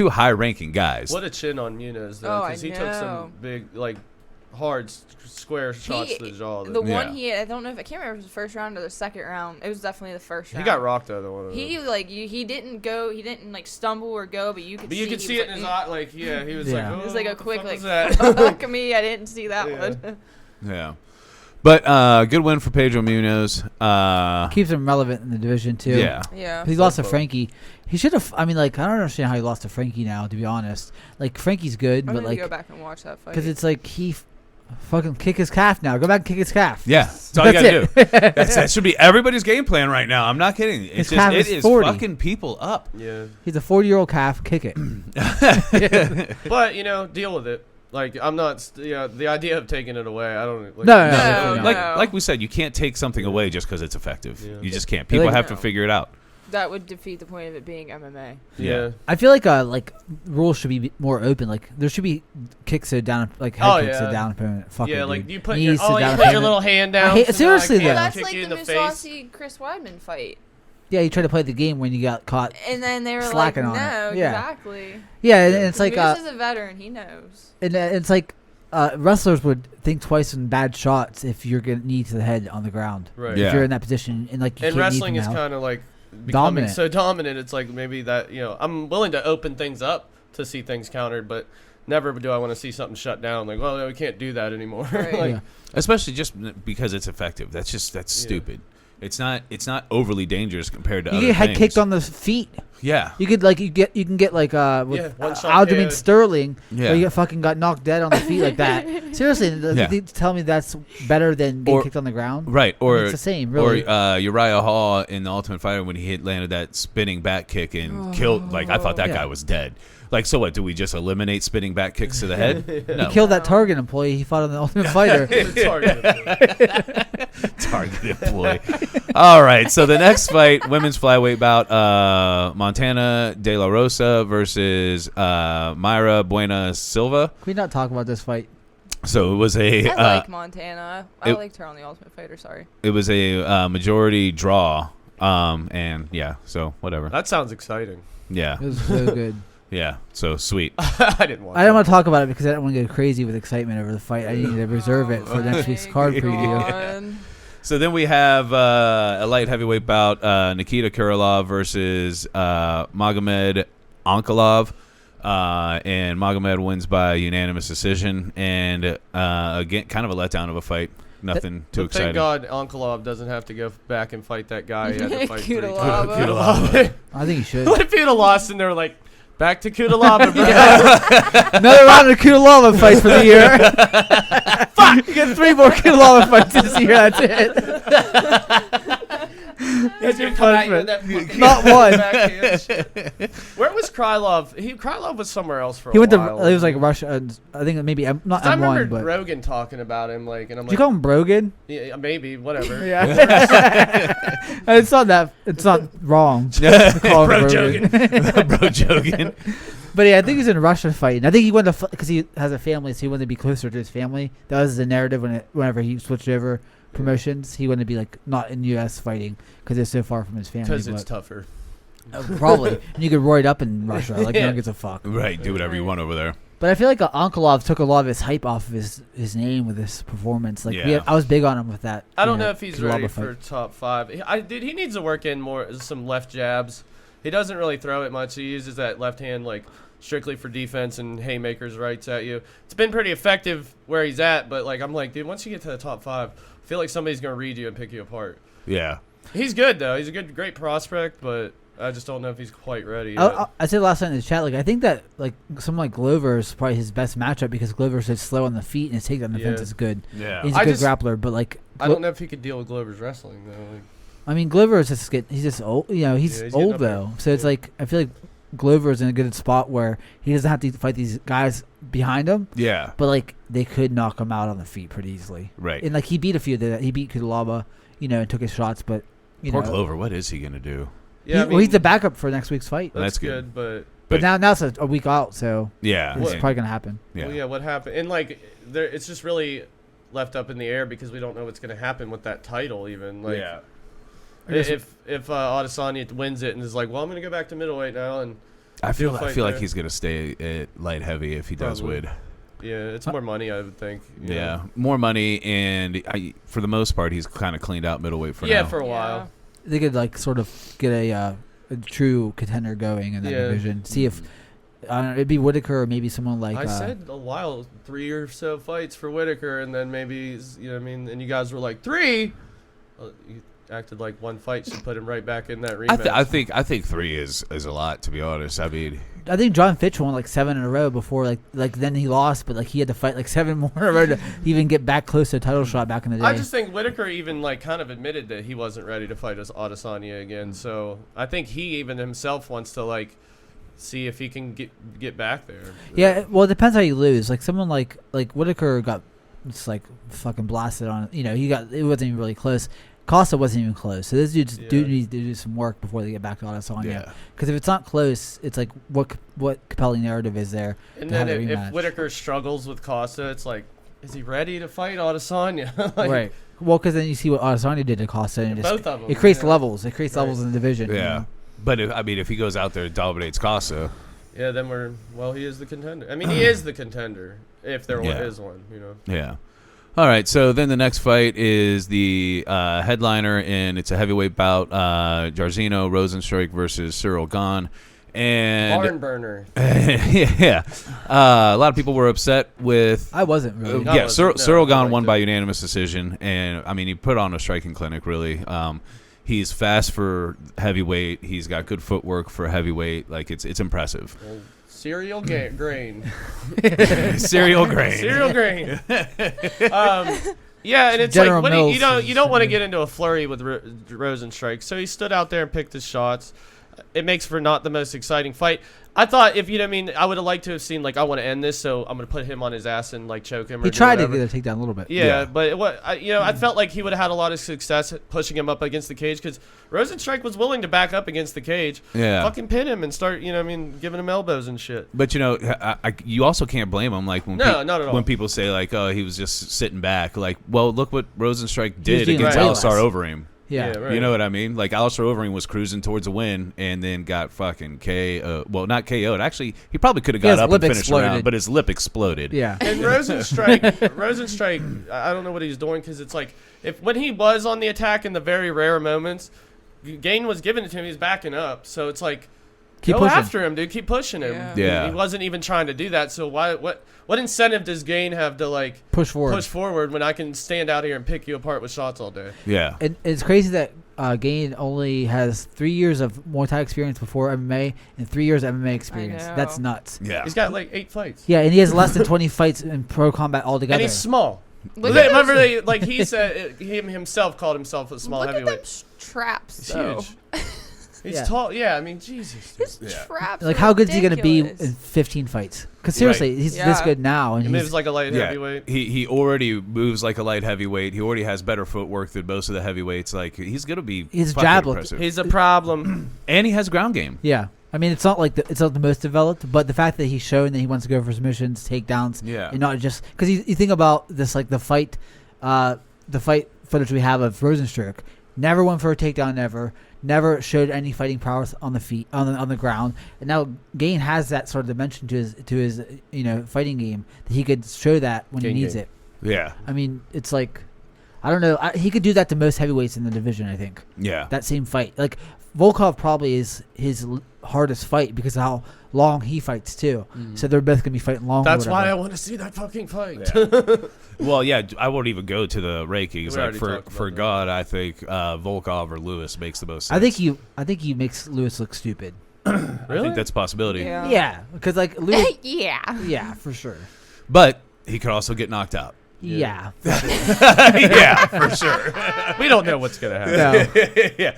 high-ranking guys. What a chin on Munez though, because he took some big hard square shots to the jaw. The one he had, I don't know if I can't remember if it was the first round or the second round. It was definitely the first round. He got rocked though. The one. He didn't like stumble or go, but you could see it in his eye. Like he was like, oh, it was like a quick like, that? fuck me, I didn't see that one. Yeah. But good win for Pedro Munez. Keeps him relevant in the division too. Yeah. He lost to Frankie. He should have. I mean, like I don't understand how he lost to Frankie now. To be honest, like Frankie's good, I'm but like go back and watch that fight because it's like he fucking kick his calf now. Go back and kick his calf. Yeah, that's all you gotta do. That should be everybody's game plan right now. I'm not kidding. It is 40. Fucking people up. Yeah. He's a 40-year-old calf. Kick it. But deal with it. Like I'm not. The idea of taking it away. I don't. No. Like we said, you can't take something away just because it's effective. Yeah. You just can't. People have to figure it out. That would defeat the point of it being MMA. Yeah. I feel like rules should be more open. Like there should be kicks to down, like head kicks to down opponent. Fuck it, like you put your little hand down. Seriously though. That's like the Miswasi Chris Weidman fight. Yeah, you tried to play the game when you got caught. And then they were like, no, exactly. Yeah, and it's like Cruz is a veteran, he knows. And it's like wrestlers would think twice in bad shots if you're getting knee to the head on the ground. Right. If you're in that position and like you and can't wrestling is kind of like becoming so dominant. It's like maybe that, I'm willing to open things up to see things countered, but never do I want to see something shut down. Like, well, we can't do that anymore. Right. Especially just because it's effective. That's stupid. It's not overly dangerous compared to other things. You get head kicked on the feet. Yeah. You can get with Al-Jamin Sterling, where you got knocked dead on the feet like that. Seriously, they tell me that's better than getting kicked on the ground. Right. Or it's the same, really. Or Uriah Hall in the Ultimate Fighter when he landed that spinning back kick and killed. Like I thought that guy was dead. Like, so what? Do we just eliminate spinning back kicks to the head? No. He killed that Target employee he fought on the Ultimate Fighter. Target employee. All right. So the next fight, women's flyweight bout, Montana De La Rosa versus Mayra Buena Silva. Can we not talk about this fight? So it was I like Montana. I liked her on the Ultimate Fighter. Sorry. It was a majority draw. And yeah, so whatever. That sounds exciting. Yeah. It was so good. Yeah, so sweet. I didn't want to talk about it because I don't want to go crazy with excitement over the fight. I need to reserve it for next week's card preview. So then we have a light heavyweight bout, Nikita Krylov versus Magomed Ankalaev. And Magomed wins by unanimous decision. And again, kind of a letdown of a fight. Nothing too exciting. Thank God Ankalaev doesn't have to go back and fight that guy. He had to fight Kudalaba. I think he should. What if he'd have lost and they were like, back to Kudalaba, bro? Another round of Kudalaba fights for the year. Fuck! You get 3 more Kudalaba fights this year. That's it. That's your punishment. Not one. Where was Krylov? Krylov was somewhere else for a while. He was like Russia. I think maybe not M1. I remember Rogan talking about him. And I'm like, did you call him Brogan? Yeah, maybe. Whatever. Yeah. It's not wrong. Bro Jogan. But yeah, I think he's in Russia fighting. I think he wanted to because he has a family, so he wanted to be closer to his family. That was the narrative whenever he switched over promotions. He wanted to be like not in U.S. fighting because it's so far from his family. Because it's tougher. Probably. And you could roid up in Russia. Like, no one gives a fuck. Right. Do whatever you want over there. But I feel like Ankalaev took a lot of his hype off of his name with this performance. Like I was big on him with that. I don't know if he's ready for top 5. He needs to work in some left jabs. He doesn't really throw it much. He uses that left hand like strictly for defense and haymakers rights at you. It's been pretty effective where he's at, but I'm like, dude, once you get to the top 5, I feel like somebody's going to read you and pick you apart. Yeah. He's good, though. He's a great prospect, but I just don't know if he's quite ready yet. I said last night in the chat, I think that someone like Glover is probably his best matchup because Glover's so slow on the feet and his takedown defense is good. Yeah. He's a good grappler, but I don't know if he could deal with Glover's wrestling, though. I mean, Glover is he's just old. He's old though, so it's I feel like Glover is in a good spot where he doesn't have to fight these guys behind him. Yeah. But they could knock him out on the feet pretty easily. Right. And he beat a few of that. He beat Kudalaba, and took his shots. But poor Glover, what is he gonna do? Yeah, he's the backup for next week's fight. That's good, but now it's a week out, so yeah, it's probably gonna happen. Yeah. Well, what happened? And it's just really left up in the air because we don't know what's gonna happen with that title even. Yeah. If Adesanya wins it and is like, well, I'm gonna go back to middleweight now, and I feel like he's gonna stay at light heavy if he does win. Yeah, it's more money, I would think. Yeah, more money, and for the most part, he's kind of cleaned out middleweight for now. Yeah, for a while. They could sort of get a true contender going in that division. See if it'd be Whitaker or maybe someone like. I said a while, 3 or so fights for Whitaker, and then maybe and you guys were like 3. You acted like one fight should put him right back in that rematch. I think 3 is a lot, to be honest. I mean, I think John Fitch won 7 in a row before then he lost, but he had to fight 7 more in a row to even get back close to a title shot back in the day. I just think Whitaker even kind of admitted that he wasn't ready to fight Adesanya again. So I think he even himself wants to see if he can get back there. Yeah, well, it depends how you lose. Someone like Whitaker got just fucking blasted on. It wasn't even really close. Costa wasn't even close, so this dude needs to do some work before they get back to Adesanya. Because if it's not close, it's what compelling narrative is there? And then if Whitaker struggles with Costa, it's is he ready to fight Adesanya? Right. Well, because then you see what Adesanya did to Costa, and both of them. It creates levels. It creates levels in the division. Yeah. But if he goes out there and dominates Costa, then he is the contender. I mean, he is the contender if there is one. Yeah. All right, so then the next fight is the headliner, and it's a heavyweight bout, Jairzinho Rozenstruik versus Cyril Gane. And barn burner. Yeah. A lot of people were upset with... I wasn't really. Cyril Gane won by unanimous decision, and, I mean, he put on a striking clinic, really. He's fast for heavyweight. He's got good footwork for heavyweight. Like, it's impressive. Cereal grain. Cereal grain. Cereal grain. Yeah, and it's General like when you don't want to get into a flurry with Rozenstruik, so he stood out there and picked his shots. It makes for not the most exciting fight. I thought, if you know what I mean, I would have liked to have seen, like, I want to end this, so I'm going to put him on his ass and, like, choke him. He tried to get a takedown a little bit. Yeah. But, I felt like he would have had a lot of success pushing him up against the cage because Rozenstruik was willing to back up against the cage. Yeah. Fucking pin him and start, giving him elbows and shit. But, you also can't blame him. Like, not at all. When people say, like, oh, he was just sitting back. Like, well, look what Rozenstruik did against Alistar Overeem. Yeah, right. You know what I mean? Like, Alistar Overeem was cruising towards a win and then got fucking KO'd. Well, not KO'd. Actually, he probably could have got up and finished the round, but his lip exploded. Yeah. And Rozenstruik, I don't know what he's doing because it's like, when he was on the attack in the very rare moments, Gane was giving it to him. He's backing up. So it's like, keep go pushing. After him, dude. Keep pushing him. Yeah. He wasn't even trying to do that. So what incentive does Gane have to, like, push forward when I can stand out here and pick you apart with shots all day? Yeah. And it's crazy that Gane only has 3 years of Muay Thai experience before MMA and 3 years of MMA experience. That's nuts. Yeah. He's got, like, 8 fights. Yeah, and he has less than 20 fights in pro combat altogether. And he's small. He said himself called himself a small heavyweight. Look at them traps, He's though. huge. He's tall. Yeah, I mean, Jesus. His traps. Like, how good is he going to be in 15 fights? Because seriously, he's this good now, and he moves like a light heavyweight. He already moves like a light heavyweight. He already has better footwork than most of the heavyweights. Like, he's going to be. His jab impressive. He's a problem, and he has ground game. Yeah. I mean, it's not like it's not the most developed, but the fact that he's shown that he wants to go for submissions, takedowns, and not just because you think about this, like the fight footage we have of Rozenstruik, never went for a takedown, never showed any fighting prowess on the feet on the ground, and now Gane has that sort of dimension to his fighting game that he could show that when he needs it. Yeah, I mean, it's like, I don't know, he could do that to most heavyweights in the division. I think. Yeah, that same fight, like Volkov probably is his hardest fight because of how long he fights too. So they're both gonna be fighting long. That's why I want to see that fucking fight. Yeah. Well, yeah, I won't even go to the rankings. Like for God, I think Volkov or Lewis makes the most sense. I think he makes Lewis look stupid. Really? I think that's a possibility. Yeah, because like Lewis. Yeah, for sure. But he could also get knocked out. Yeah. Yeah, for sure. We don't know what's gonna happen. No. Yeah,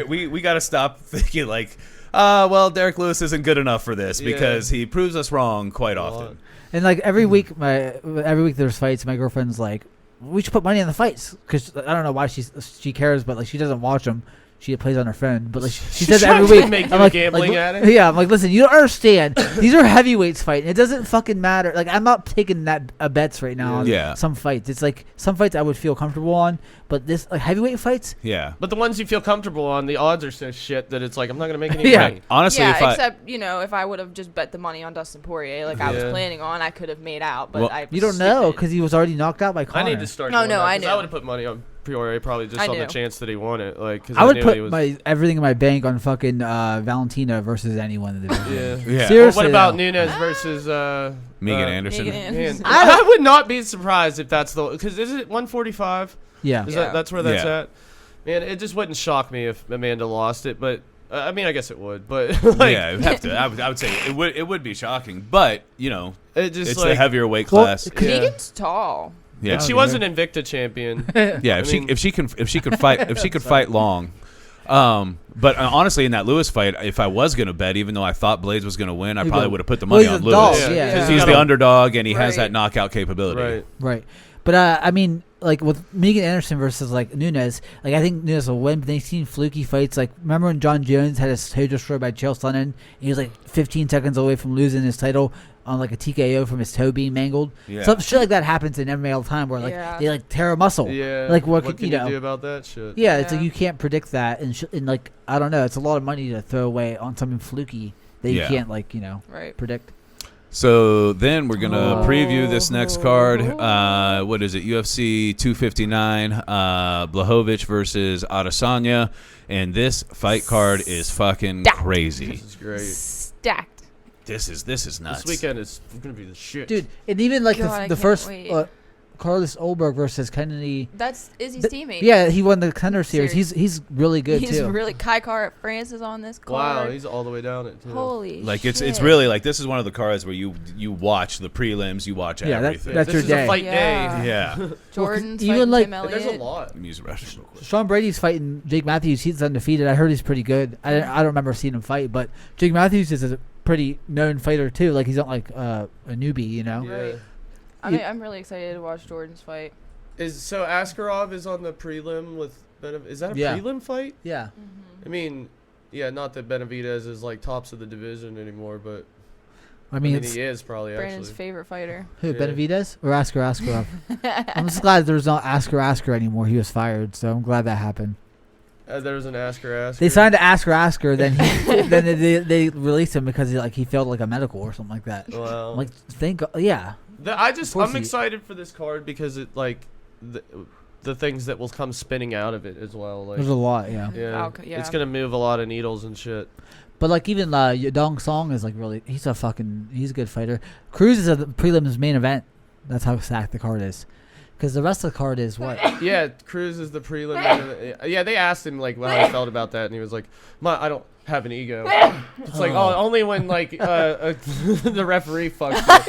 we got to stop thinking like, well, Derek Lewis isn't good enough for this because he proves us wrong quite often. And like every week there's fights. My girlfriend's like, we should put money on the fights because I don't know why she cares, but like she doesn't watch them. She plays on her phone, but like she says every week. Make you a gambling addict? Yeah, I'm like, listen, you don't understand. These are heavyweights fighting. It doesn't fucking matter. Like, I'm not taking bets right now on some fights. It's like some fights I would feel comfortable on, but this like heavyweight fights. Yeah. But the ones you feel comfortable on, the odds are so shit that it's like I'm not gonna make any money. Honestly, except if I would have just bet the money on Dustin Poirier, like I was planning on, I could have made out. But you don't know because he was already knocked out by Conor. I need to start. I know. I would have put money on Poirier probably just on the chance that he won it. Like, cause I would put everything in my bank on fucking Valentina versus anyone in the division. Yeah. Seriously. Well, what about Nunez versus Megan Anderson? I would not be surprised if that's because is it 145? Yeah. That's where that's at? Man, it just wouldn't shock me if Amanda lost it, but I mean, I guess it would, but like, yeah, it would have to. I would say it would be shocking, but it's like, the heavier weight class. Megan's tall. Yeah, and she was an Invicta champion. Yeah, if she can fight long. But honestly, in that Lewis fight, if I was gonna bet, even though I thought Blaydes was gonna win, I probably would have put the money on Lewis. Yeah. He's the underdog and he has that knockout capability. Right. But I mean, like with Megan Anderson versus like Nunez, like I think Nunez will win. But they've seen fluky fights. Like remember when John Jones had his toe destroyed by Chael Sonnen? And he was like 15 seconds away from losing his title on like a TKO from his toe being mangled. Yeah. So shit like that happens in MMA all the time, where like they like tear a muscle. Yeah. Like what can you do about that shit? Yeah, it's like you can't predict that, and like I don't know, it's a lot of money to throw away on something fluky that you can't predict. So then we're gonna preview this next card. What is it? UFC 259. Blachowicz versus Adesanya, and this fight card is fucking crazy. This is great. Stacked. This is nuts. This weekend is gonna be the shit, dude. And even like the first Carlos Ulberg versus Kennedy. That's Izzy's teammate. Yeah, he won the contender series. He's really good too. He's really Kai Car France is on this card. Wow, he's all the way down it too. Holy like shit. it's really like this is one of the cards where you watch the prelims, you watch everything. That's this your is day. A fight day. Yeah. Jordan's even fighting like Tim there's Elliott. a lot. Sean Brady's fighting Jake Matthews. He's undefeated. I heard he's pretty good. I don't remember seeing him fight, but Jake Matthews is a pretty known fighter too. Like he's not like a newbie, you know. Yeah. I'm really excited to watch Jordan's fight. So Askarov is on the prelim with is that a prelim fight? Yeah. I mean, not that Benavidez is like tops of the division anymore, but I mean he is probably Brandon's actually favorite fighter. Who, Benavidez or Askarov? I'm just glad there's not Asker anymore. He was fired, so I'm glad that happened. There was an Asker. They signed to Asker, then they released him because he failed like a medical or something like that. Well, like I'm excited for this card because it like the things that will come spinning out of it as well. Like, there's a lot, yeah. It's gonna move a lot of needles and shit. But like even Yadong Song is like really he's a good fighter. Cruz is a prelims main event. That's how stacked the card is. Because the rest of the card is what? Yeah, Cruz is the prelim. Yeah, they asked him like how he felt about that, and he was like, "I don't have an ego." It's like, only when like the referee fucks up.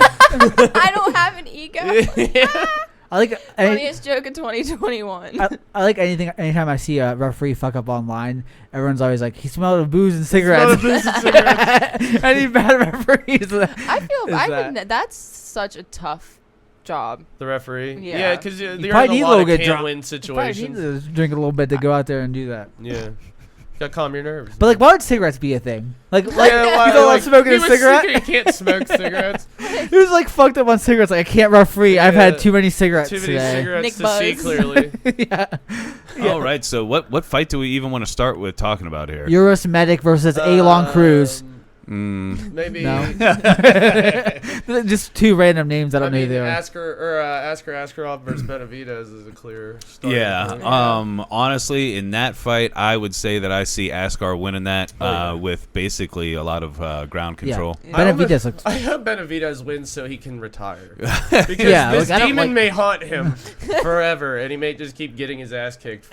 I don't have an ego. Yeah. I like funniest joke in 2021. I like anytime I see a referee fuck up online, everyone's always like, he smelled of booze and cigarettes. Any bad referees. I think that's such a tough job. The referee. Yeah, because you there is a lot of can't-win situations. You need to drink a little bit to go out there and do that. Yeah. Gotta calm your nerves. But like, why would cigarettes be a thing? Like you don't like smoking a cigarette? You can't smoke cigarettes. He was like fucked up on cigarettes. Like I can't referee. I've had too many cigarettes. Too many today. cigarettes Nick to Buzz. see clearly. Yeah. All right. So what fight do we even want to start with talking about here? Eurus Medic versus Alon Cruz. Maybe no. Just two random names. I don't know who they are. Askarov versus Benavidez is a clear start. Yeah. Honestly, in that fight, I would say that I see Askar winning that with basically a lot of ground control. Yeah. Benavidez looks. I hope Benavidez wins so he can retire because this demon may haunt him forever, and he may just keep getting his ass kicked.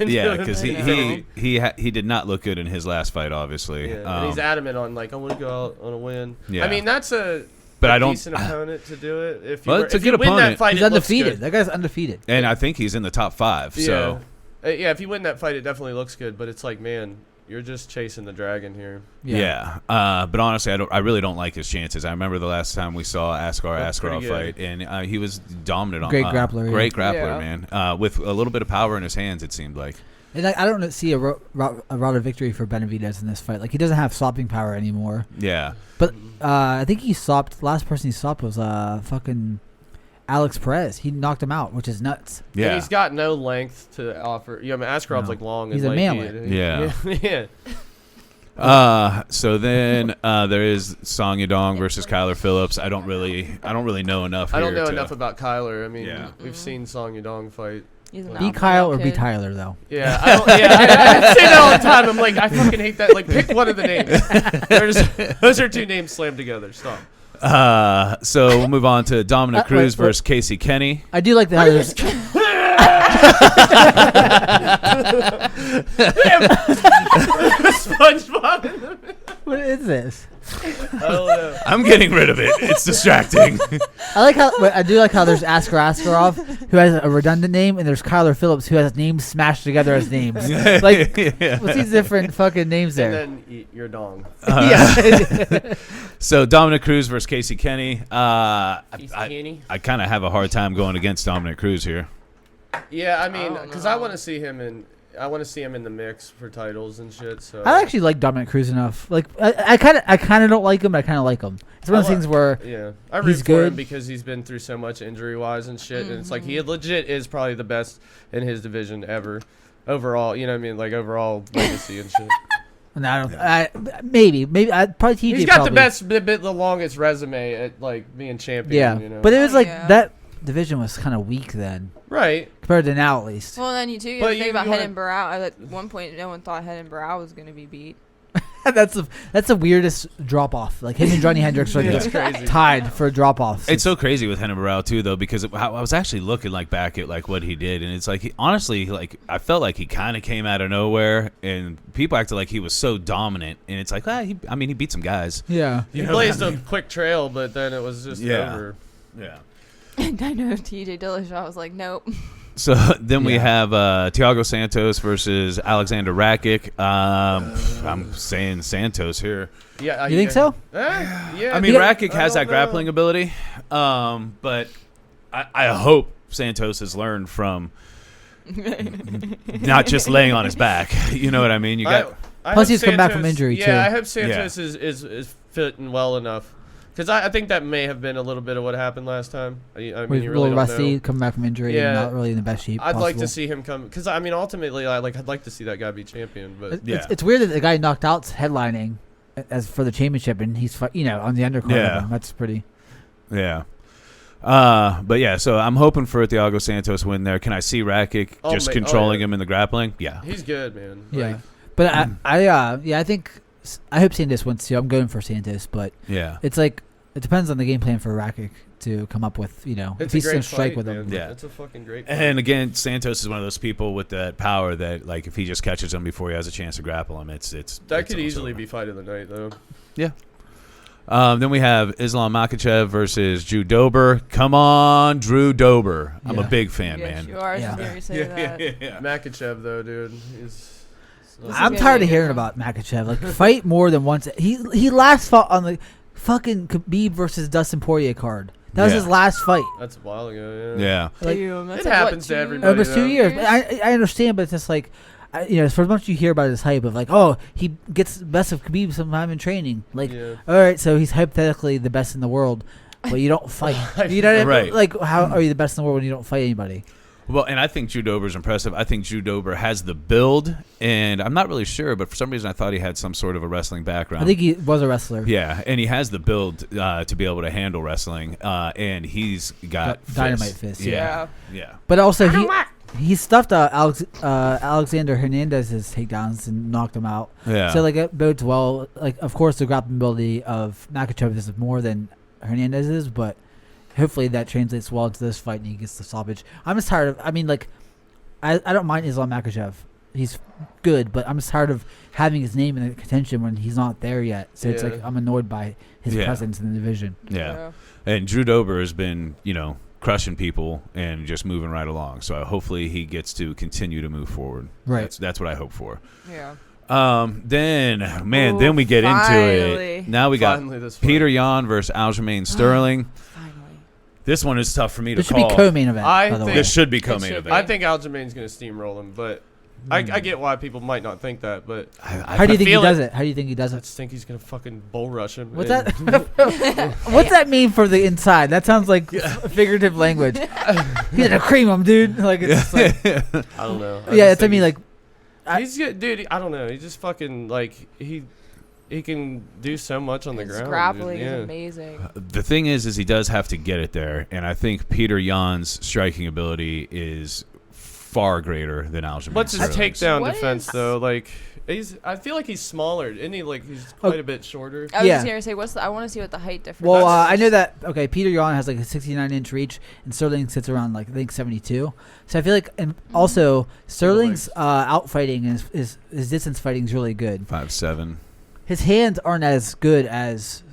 Yeah, because he did not look good in his last fight, obviously. Yeah, and he's adamant on like I want to go out on a win. Yeah. I mean that's a decent opponent to do it. If you win that fight, he's undefeated. That guy's undefeated, and I think he's in the top 5. Yeah. So if you win that fight, it definitely looks good. But it's like, man, you're just chasing the dragon here. Yeah. But honestly, I really don't like his chances. I remember the last time we saw Askarov fight, and he was dominant on great grappler, man. With a little bit of power in his hands, it seemed like. And I don't see a route of victory for Benavidez in this fight. Like he doesn't have stopping power anymore. Yeah. But I think he stopped. Last person he stopped was fucking Alex Perez. He knocked him out, which is nuts. Yeah. And he's got no length to offer. Yeah, I mean Askarov's like long. He's and a lanky. Yeah. So then there is Song Yadong versus Kyler Phillips. I don't really know enough. I don't know enough about Kyler. I mean, we've seen Song Yadong fight. Be Kyle or be Tyler, though. Yeah, I say that all the time. I'm like, I fucking hate that. Like, pick one of the names. Those are two names slammed together. Stop. So we'll move on to Dominic Cruz versus Casey Kenny. I do like that. SpongeBob. What is this? I don't know. I'm getting rid of it. It's distracting. I do like how there's Askarov, who has a redundant name, and there's Kyler Phillips, who has names smashed together as names. Like, what's these different fucking names there? And then your dong. So Dominic Cruz versus Casey Kenny. I kind of have a hard time going against Dominic Cruz here. Yeah, I mean, because I want to see him in the mix for titles and shit. So I actually like Dominic Cruz enough. Like I kind of don't like him, but I kind of like him. It's one of those things where I root for him because he's been through so much injury wise and shit, and it's like he legit is probably the best in his division ever, overall. You know what I mean? Like overall legacy and shit. No, maybe I'd probably TJ. He's got the longest resume at like being champion. Yeah, you know? But it was like that division was kind of weak then, right? Compared to now, at least. Well, then you think about Head and Brow. At one point, no one thought Head and Brow was going to be beat. That's the weirdest drop off. Like him and Johnny Hendricks are just tied for a drop off. It's so crazy with Head and Brow too, though, because I was actually looking like back at like what he did, and it's like honestly, like I felt like he kind of came out of nowhere, and people acted like he was so dominant, and it's like, he beat some guys. Yeah, he blazed a quick trail, but then it was just over. Yeah. And I know TJ Dillashaw was like, nope. So then we have Thiago Santos versus Alexander Rakic. I'm saying Santos here. Yeah, you think so? Yeah. I mean, Rakic has that grappling ability, but I hope Santos has learned from not just laying on his back. You know what I mean? Plus, he's come back from injury too. Yeah, I hope Santos is fitting well enough. Because I think that may have been a little bit of what happened last time. He's a little rusty, coming back from injury, and not really in the best shape. I'd like to see him come. Because I mean, ultimately, I'd like to see that guy be champion. But it's weird that the guy knocked out's headlining as for the championship, and he's on the undercard. Yeah, that's pretty. Yeah. But yeah, so I'm hoping for a Thiago Santos win there. Can I see Rakic just controlling him in the grappling? Yeah, he's good, man. Yeah, but I think I hope Santos wins too. I'm going for Santos, but it's like. It depends on the game plan for Rakic to come up with, if he's going to strike with him. Yeah. It's a fucking great fight. And again, Santos is one of those people with that power that, like, if he just catches him before he has a chance to grapple him, that could easily be fight of the night, though. Yeah. Then we have Islam Makhachev versus Drew Dober. Come on, Drew Dober. I'm a big fan, man. You are. Yeah. Makhachev, though, dude. I'm tired of hearing about Makhachev. Like, fight more than once. He last fought on the fucking Khabib versus Dustin Poirier card. That was his last fight. That's a while ago, yeah. Like, it happens to everybody. It was 2 years. I understand, but it's just like, for as much as you hear about his hype of like, oh, he gets the best of Khabib sometime in training. Like, all right, so he's hypothetically the best in the world, but you don't fight. You know what I mean? Like, how are you the best in the world when you don't fight anybody? Well, and I think Drew Dober's impressive. I think Drew Dober has the build, and I'm not really sure, but for some reason I thought he had some sort of a wrestling background. I think he was a wrestler. Yeah, and he has the build to be able to handle wrestling, and he's got dynamite fists. Yeah. But also he stuffed Alexander Hernandez's takedowns and knocked him out. Yeah. So like it bodes well. Like of course the grappling ability of Makhachev is more than Hernandez's, but. Hopefully that translates well into this fight and he gets the stoppage. I'm just tired of. I mean, like, I don't mind Islam Makhachev. He's good, but I'm just tired of having his name in the contention when he's not there yet. So it's like I'm annoyed by his presence in the division. Yeah. And Drew Dober has been, crushing people and just moving right along. So hopefully he gets to continue to move forward. Right. That's what I hope for. Yeah. Then we get into it. Now we got Peter Yan versus Aljamain Sterling. This one is tough for me to call. This should be co-main event. This should be co-main event. I think Aljamain's going to steamroll him, but I get why people might not think that. But how do you think he does it? How do you think he does it? I just think he's going to fucking bull rush him. What's that? What's that mean for the inside? That sounds like figurative language. He's gonna cream him, dude. Like it's like, I don't know. I mean, like he's good, dude. I don't know. He's just fucking like He can do so much on the ground. His grappling is amazing. The thing is he does have to get it there, and I think Peter Yan's striking ability is far greater than Aljamain. What's his takedown defense though? Like, I feel like he's smaller, isn't he? Like he's quite a bit shorter. I was just gonna say, I want to see what the height difference. Well, I know that. Okay, Peter Yan has like a 69-inch reach, and Sterling sits around like I think 72. So I feel like, and also Sterling's outfighting and his distance fighting is really good. 5'7". His hands aren't as good as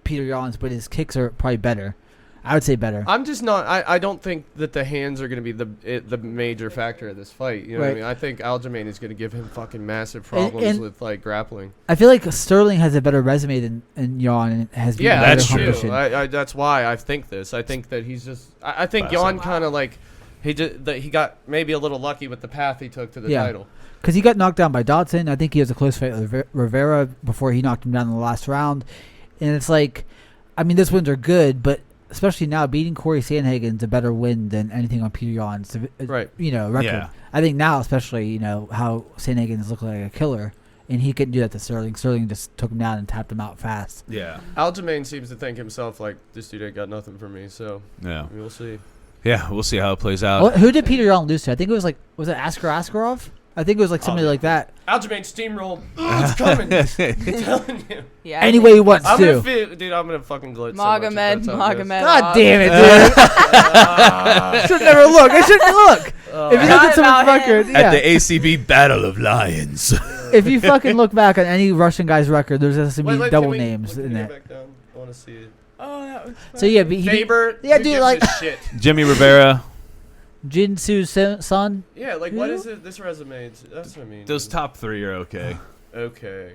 Peter Yan's, but his kicks are probably better. I would say better. I'm just not. I don't think that the hands are going to be the major factor of this fight. You know what I mean? I think Aljamain is going to give him fucking massive problems with like grappling. I feel like Sterling has a better resume than Yan and has been that's true. That's why I think this. I think that he's just. I think Yan kind of like he got maybe a little lucky with the path he took to the title. Because he got knocked down by Dodson. I think he has a close fight with Rivera before he knocked him down in the last round. And it's like, I mean, those wins are good, but especially now, beating Corey Sandhagen's a better win than anything on Peter Yan's record. Yeah. I think now, especially, how Sandhagen is looking like a killer. and he couldn't do that to Sterling. Sterling just took him down and tapped him out fast. Yeah. Al-Jamin seems to think himself like, this dude ain't got nothing for me, so yeah, we'll see. Yeah, we'll see how it plays out. Who did Peter Yan lose to? I think it was like, was it Askarov? I think it was like somebody like that. Al-Jamin steamrolled. It's coming. I'm telling you. Yeah. Anyway he wants to. Dude, I'm going to fucking glitch Magomed. God damn it, dude. I should never look. I shouldn't look. If you look at someone's record. At the ACB Battle of Lions. If you fucking look back on any Russian guy's record, there's has to be double names in it. I want to see it. Oh, that was fun. So yeah, Faber. Yeah, dude, like shit. Jimmy Rivera. Jinsu's son. Yeah, like what is it? This resume. That's what I mean. Those top 3 are okay. Okay.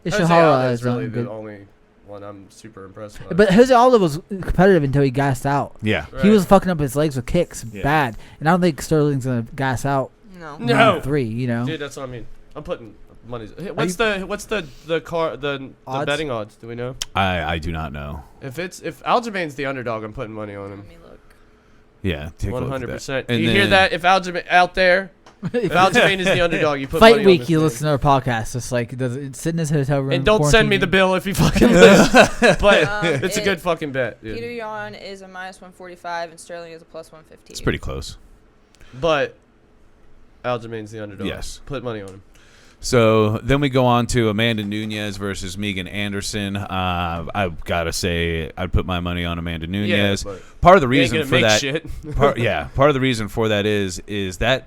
Ishihara is really the only one I'm super impressed with. But Jose Aldo was competitive until he gassed out. Yeah. Right. He was fucking up his legs with kicks bad. And I don't think Sterling's going to gas out. No. 3, you know. Dude, that's what I mean. I'm putting money. What's the betting odds? Do we know? I do not know. If Al-Jamin's the underdog, I'm putting money on him. Let me look. Yeah, 100%. And you hear that? If Al-Jamin out there, if Al-Jamin is the underdog, you put Fight money week, on this you thing. listen to our podcast. Just like sit in his hotel room. And don't send me the bill if you fucking lose. But it's a good fucking bet. Dude. Peter Yan is a -145 and Sterling is a +115. It's pretty close. But Al-Jamin's the underdog. Yes. Put money on him. So then we go on to Amanda Nunez versus Megan Anderson. I've got to say I'd put my money on Amanda Nunez. Yeah, part of the reason for that, shit. part of the reason for that is that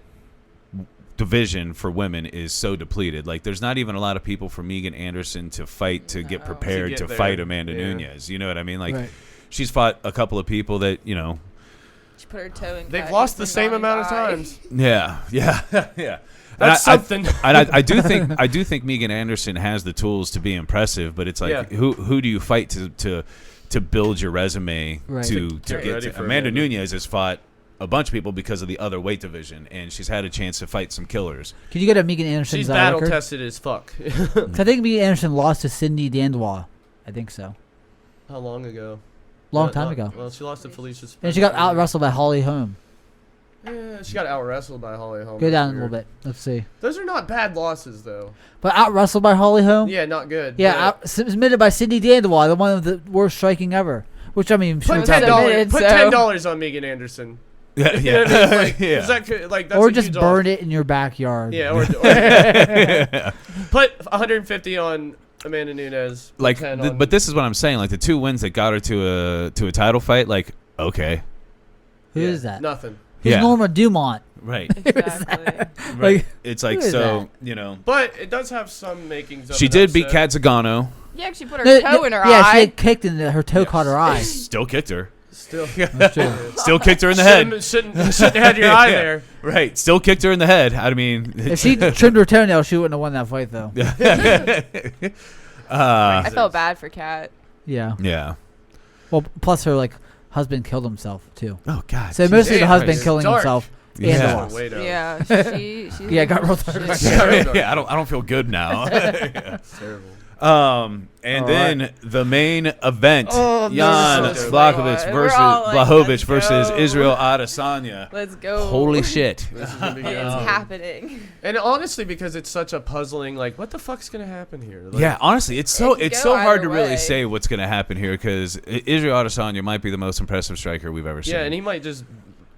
division for women is so depleted. Like there's not even a lot of people for Megan Anderson to fight to get prepared to fight Amanda Nunez. You know what I mean? Like she's fought a couple of people that she put her toe in. They've lost the same amount of times. Yeah. That's something. I do think Megan Anderson has the tools to be impressive, but it's like who do you fight to build your resume to get to? Amanda Nunez has fought a bunch of people because of the other weight division, and she's had a chance to fight some killers. Can you get a Megan Anderson's She's battle record? tested as fuck. I think Megan Anderson lost to Cindy Dandois. I think so. How long ago? Long time ago. Well, she lost to Felicia Spencer. And she got out wrestled by Holly Holm. Yeah, she got out wrestled by Holly Holm. Go down a little bit. Let's see. Those are not bad losses, though. But out wrestled by Holly Holm? Yeah, not good. Yeah, submitted by Cindy Dandois, the one of the worst striking ever. Which I mean, put $10 on Megan Anderson. Yeah. Or just burn it in your backyard. Yeah, or put 150 on Amanda Nunez. But this is what I'm saying. Like the 2 wins that got her to a title fight. Like okay, who is that? Nothing. Who's Norma Dumont? Right. Exactly. Right. It's like so But it does have some makings. Of she did beat Kat Zagano. Yeah, she put her toe in her eye. Yeah, she had kicked and her toe caught her eye. Still kicked her. Still kicked her in the head. Shouldn't have had your eye there. Right. Still kicked her in the head. I mean, if she trimmed her toenail, she wouldn't have won that fight, though. I felt bad for Kat. Yeah. Yeah. Well, plus her husband killed himself too. Oh God. So mostly the husband killing himself. Yeah. She got real dark. Yeah. I don't feel good now. It's terrible. And then the main event, Jan Blachowicz versus Israel Adesanya. Let's go. Holy shit. This is gonna be good. It's happening. And honestly, because it's such a puzzling, like, what the fuck's gonna happen here? Like, yeah, honestly, it's so hard to really way. say what's gonna happen here because Israel Adesanya might be the most impressive striker we've ever seen. Yeah, and he might just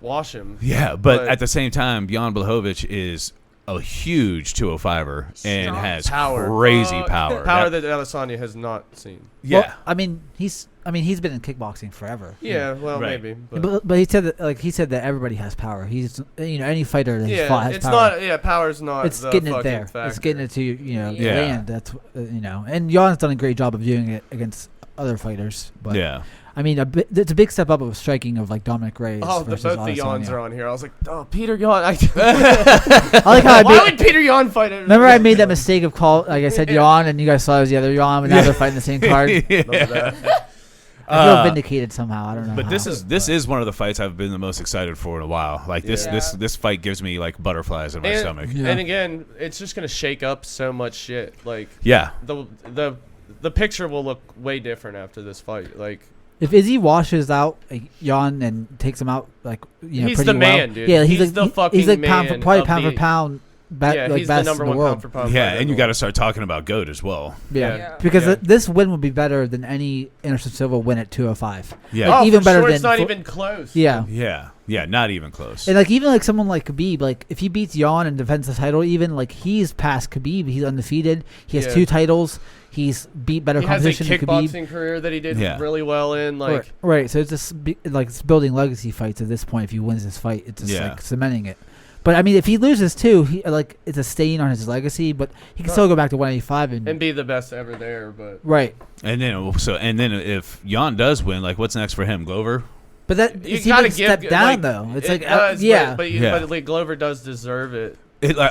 wash him. Yeah, but at the same time, Jan Blachowicz is a huge 205er and has crazy power. Power that Adesanya has not seen. Yeah. Well, I mean, he's been in kickboxing forever. Yeah, well, maybe. But he said that everybody has power. He's any fighter that he's fought has it's power. Not. Yeah, power's not. It's getting it there. Factor. It's getting it to land. That's and Jan's done a great job of doing it against other fighters. But yeah. I mean, it's a big step up of striking of like Dominic Reyes. Both the Jans are on here. I was like, Peter Yan. I like how why would Peter Yan fight it? Remember, I made that mistake of I said Yan, and you guys saw it was the other Yan, but now they're fighting the same card. I feel vindicated somehow. I don't know. But this is one of the fights I've been the most excited for in a while. Like this fight gives me like butterflies in my stomach. Yeah. And again, it's just gonna shake up so much shit. Like the picture will look way different after this fight. Like. If Izzy washes out Jan and takes him out, he's pretty the man, dude. Yeah, he's the fucking he's like man. pound for pound he's the number one pound for pound. Yeah, and you got to start talking about GOAT as well. Yeah. Because this win would be better than any Anderson Silva win at 205. Yeah, like, even better than it's not even close. Yeah, not even close. And like even like someone like Khabib, like if he beats Jan and defends the title, even like he's past Khabib. He's undefeated. He has 2 titles. He's beat better competition. He has a kickboxing career that he did really well in. Like right. So it's just like it's building legacy fights at this point. If he wins this fight, it's just like cementing it. But I mean, if he loses too, it's a stain on his legacy. But he can still go back to 185 and be the best ever there. But and then if Jan does win, like what's next for him, Glover? But that you got to step down though. It's but like Glover does deserve it.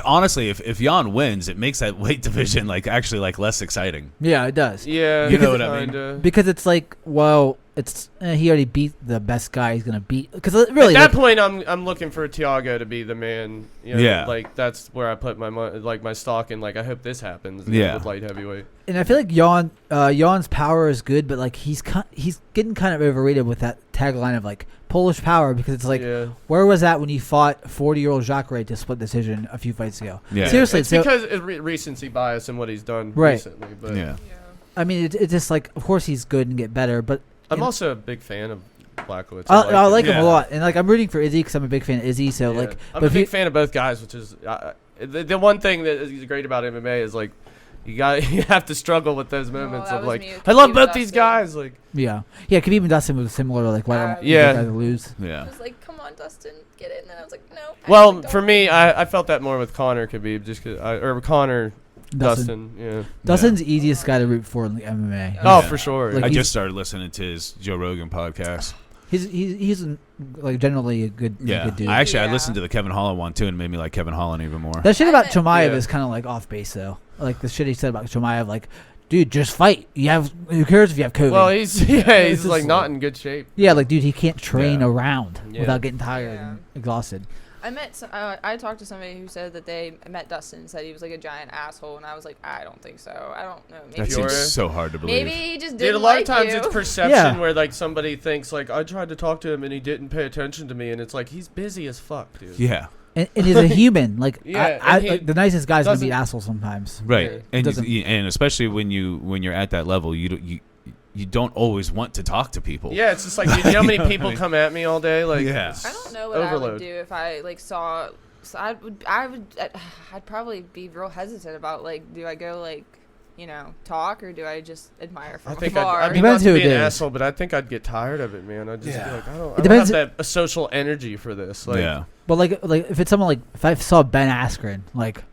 Honestly, if Jan wins, it makes that weight division like actually like less exciting. Yeah, it does. Yeah, you know what I mean? Because it's like, well, it's he already beat the best guy he's gonna beat. Because really, at that point, I'm looking for Thiago to be the man. You know, like that's where I put my stock in. Like I hope this happens. With light heavyweight. And I feel like Jan's power is good, but like he's getting kind of overrated with that tagline of like Polish power, because it's like where was that when you fought 40-year-old Jacare to split decision a few fights ago? Yeah. Seriously, it's because it's recency bias in what he's done recently. But I mean, it's just like of course he's good and get better, but I'm also a big fan of Blachowicz. I like him a lot, and like I'm rooting for Izzy because I'm a big fan of Izzy. So like, I'm a big fan of both guys, which is the one thing that is great about MMA is like you have to struggle with those moments of like I love both these guys. Like Khabib and Dustin was similar to like why don't you guys lose? I was like, come on, Dustin, get it, and then I was like, no. Well, for me, I felt that more with Conor Khabib, just or Conor. Dustin. Dustin's the easiest guy to root for in the MMA. Oh, for sure. Like I just started listening to his Joe Rogan podcast. He's like generally a good dude. I listened to the Kevin Holland one too, and it made me like Kevin Holland even more. That shit about Chimaev is kind of like off base though. Like the shit he said about Chimaev, like, dude, just fight. Who cares if you have COVID? Well, he's like not in good shape. Yeah, like dude, he can't train around without getting tired and exhausted. I talked to somebody who said that they met Dustin and said he was like a giant asshole, and I was like, I don't think so. I don't know. Maybe that seems so hard to believe. Maybe he just didn't. A lot of times it's perception where like somebody thinks like I tried to talk to him and he didn't pay attention to me, and it's like he's busy as fuck, dude. Yeah. And he's a human. Like, like the nicest guy's gonna be an asshole sometimes. Right. And especially when you're at that level, you don't always want to talk to people. Yeah, it's just like, you know how many people come at me all day? Like, I don't know what I would do if I like saw. So I'd probably be real hesitant about like, do I go like, talk, or do I just admire from afar? I'd be not to be an asshole, but I think I'd get tired of it, man. I'd just be like, I don't have that social energy for this. Like, but like if it's someone like if I saw Ben Askren, like.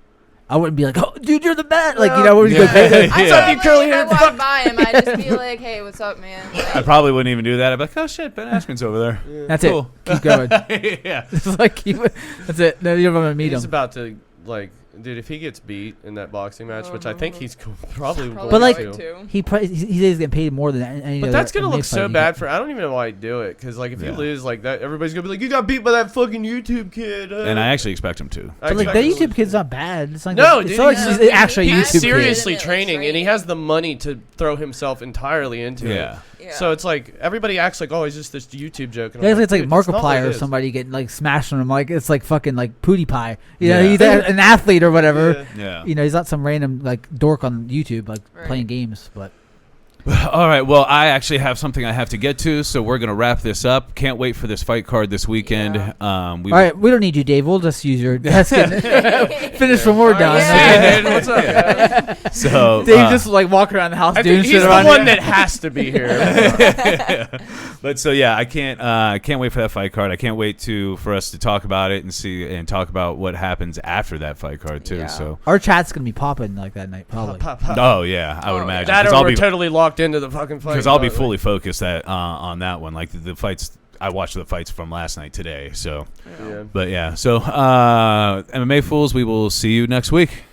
I wouldn't be like, oh, dude, you're the best. Like, what's up, you curly hair? If I walk by him, I'd just be like, hey, what's up, man? Like, I probably wouldn't even do that. I'd be like, oh, shit, Ben Askren's over there. Yeah. That's cool. It. Keep going. It's like, that's it. No, you don't want to meet him. He's about to, like, dude, if he gets beat in that boxing match, which I think he's probably going but like, to. He says getting paid more than any But that's going to look so bad for... I don't even know why he'd do it. Because, like, if you lose like that, everybody's going to be like, you got beat by that fucking YouTube kid. And I actually expect him to. But, like, that YouTube kid's not bad. It's like no, dude. He's actually a YouTube kid. He's seriously training, and he has the money to throw himself entirely into it. Yeah. So it's like everybody acts like, oh, he's just this YouTube joke. And it's like Markiplier or somebody getting like smashed on him, like it's like fucking like PewDiePie. You know, he's an athlete or whatever. Yeah. He's not some random like dork on YouTube like playing games, but. All right. Well, I actually have something I have to get to, so we're gonna wrap this up. Can't wait for this fight card this weekend. Yeah. All right, we don't need you, Dave. We'll just use your desk and finish from we're done. Yeah, what's up, guys? So Dave just like walking around the house doing shit. He's the one that has to be here. But so yeah, I can't wait for that fight card. I can't wait for us to talk about it and talk about what happens after that fight card too. Yeah. So our chat's gonna be popping like that night probably. Oh yeah, I would imagine. That or we're totally locked into the fucking fight. Because I'll be fully focused on that one. Like the fights, I watched the fights from last night today. So, but yeah. So MMA Fools, we will see you next week.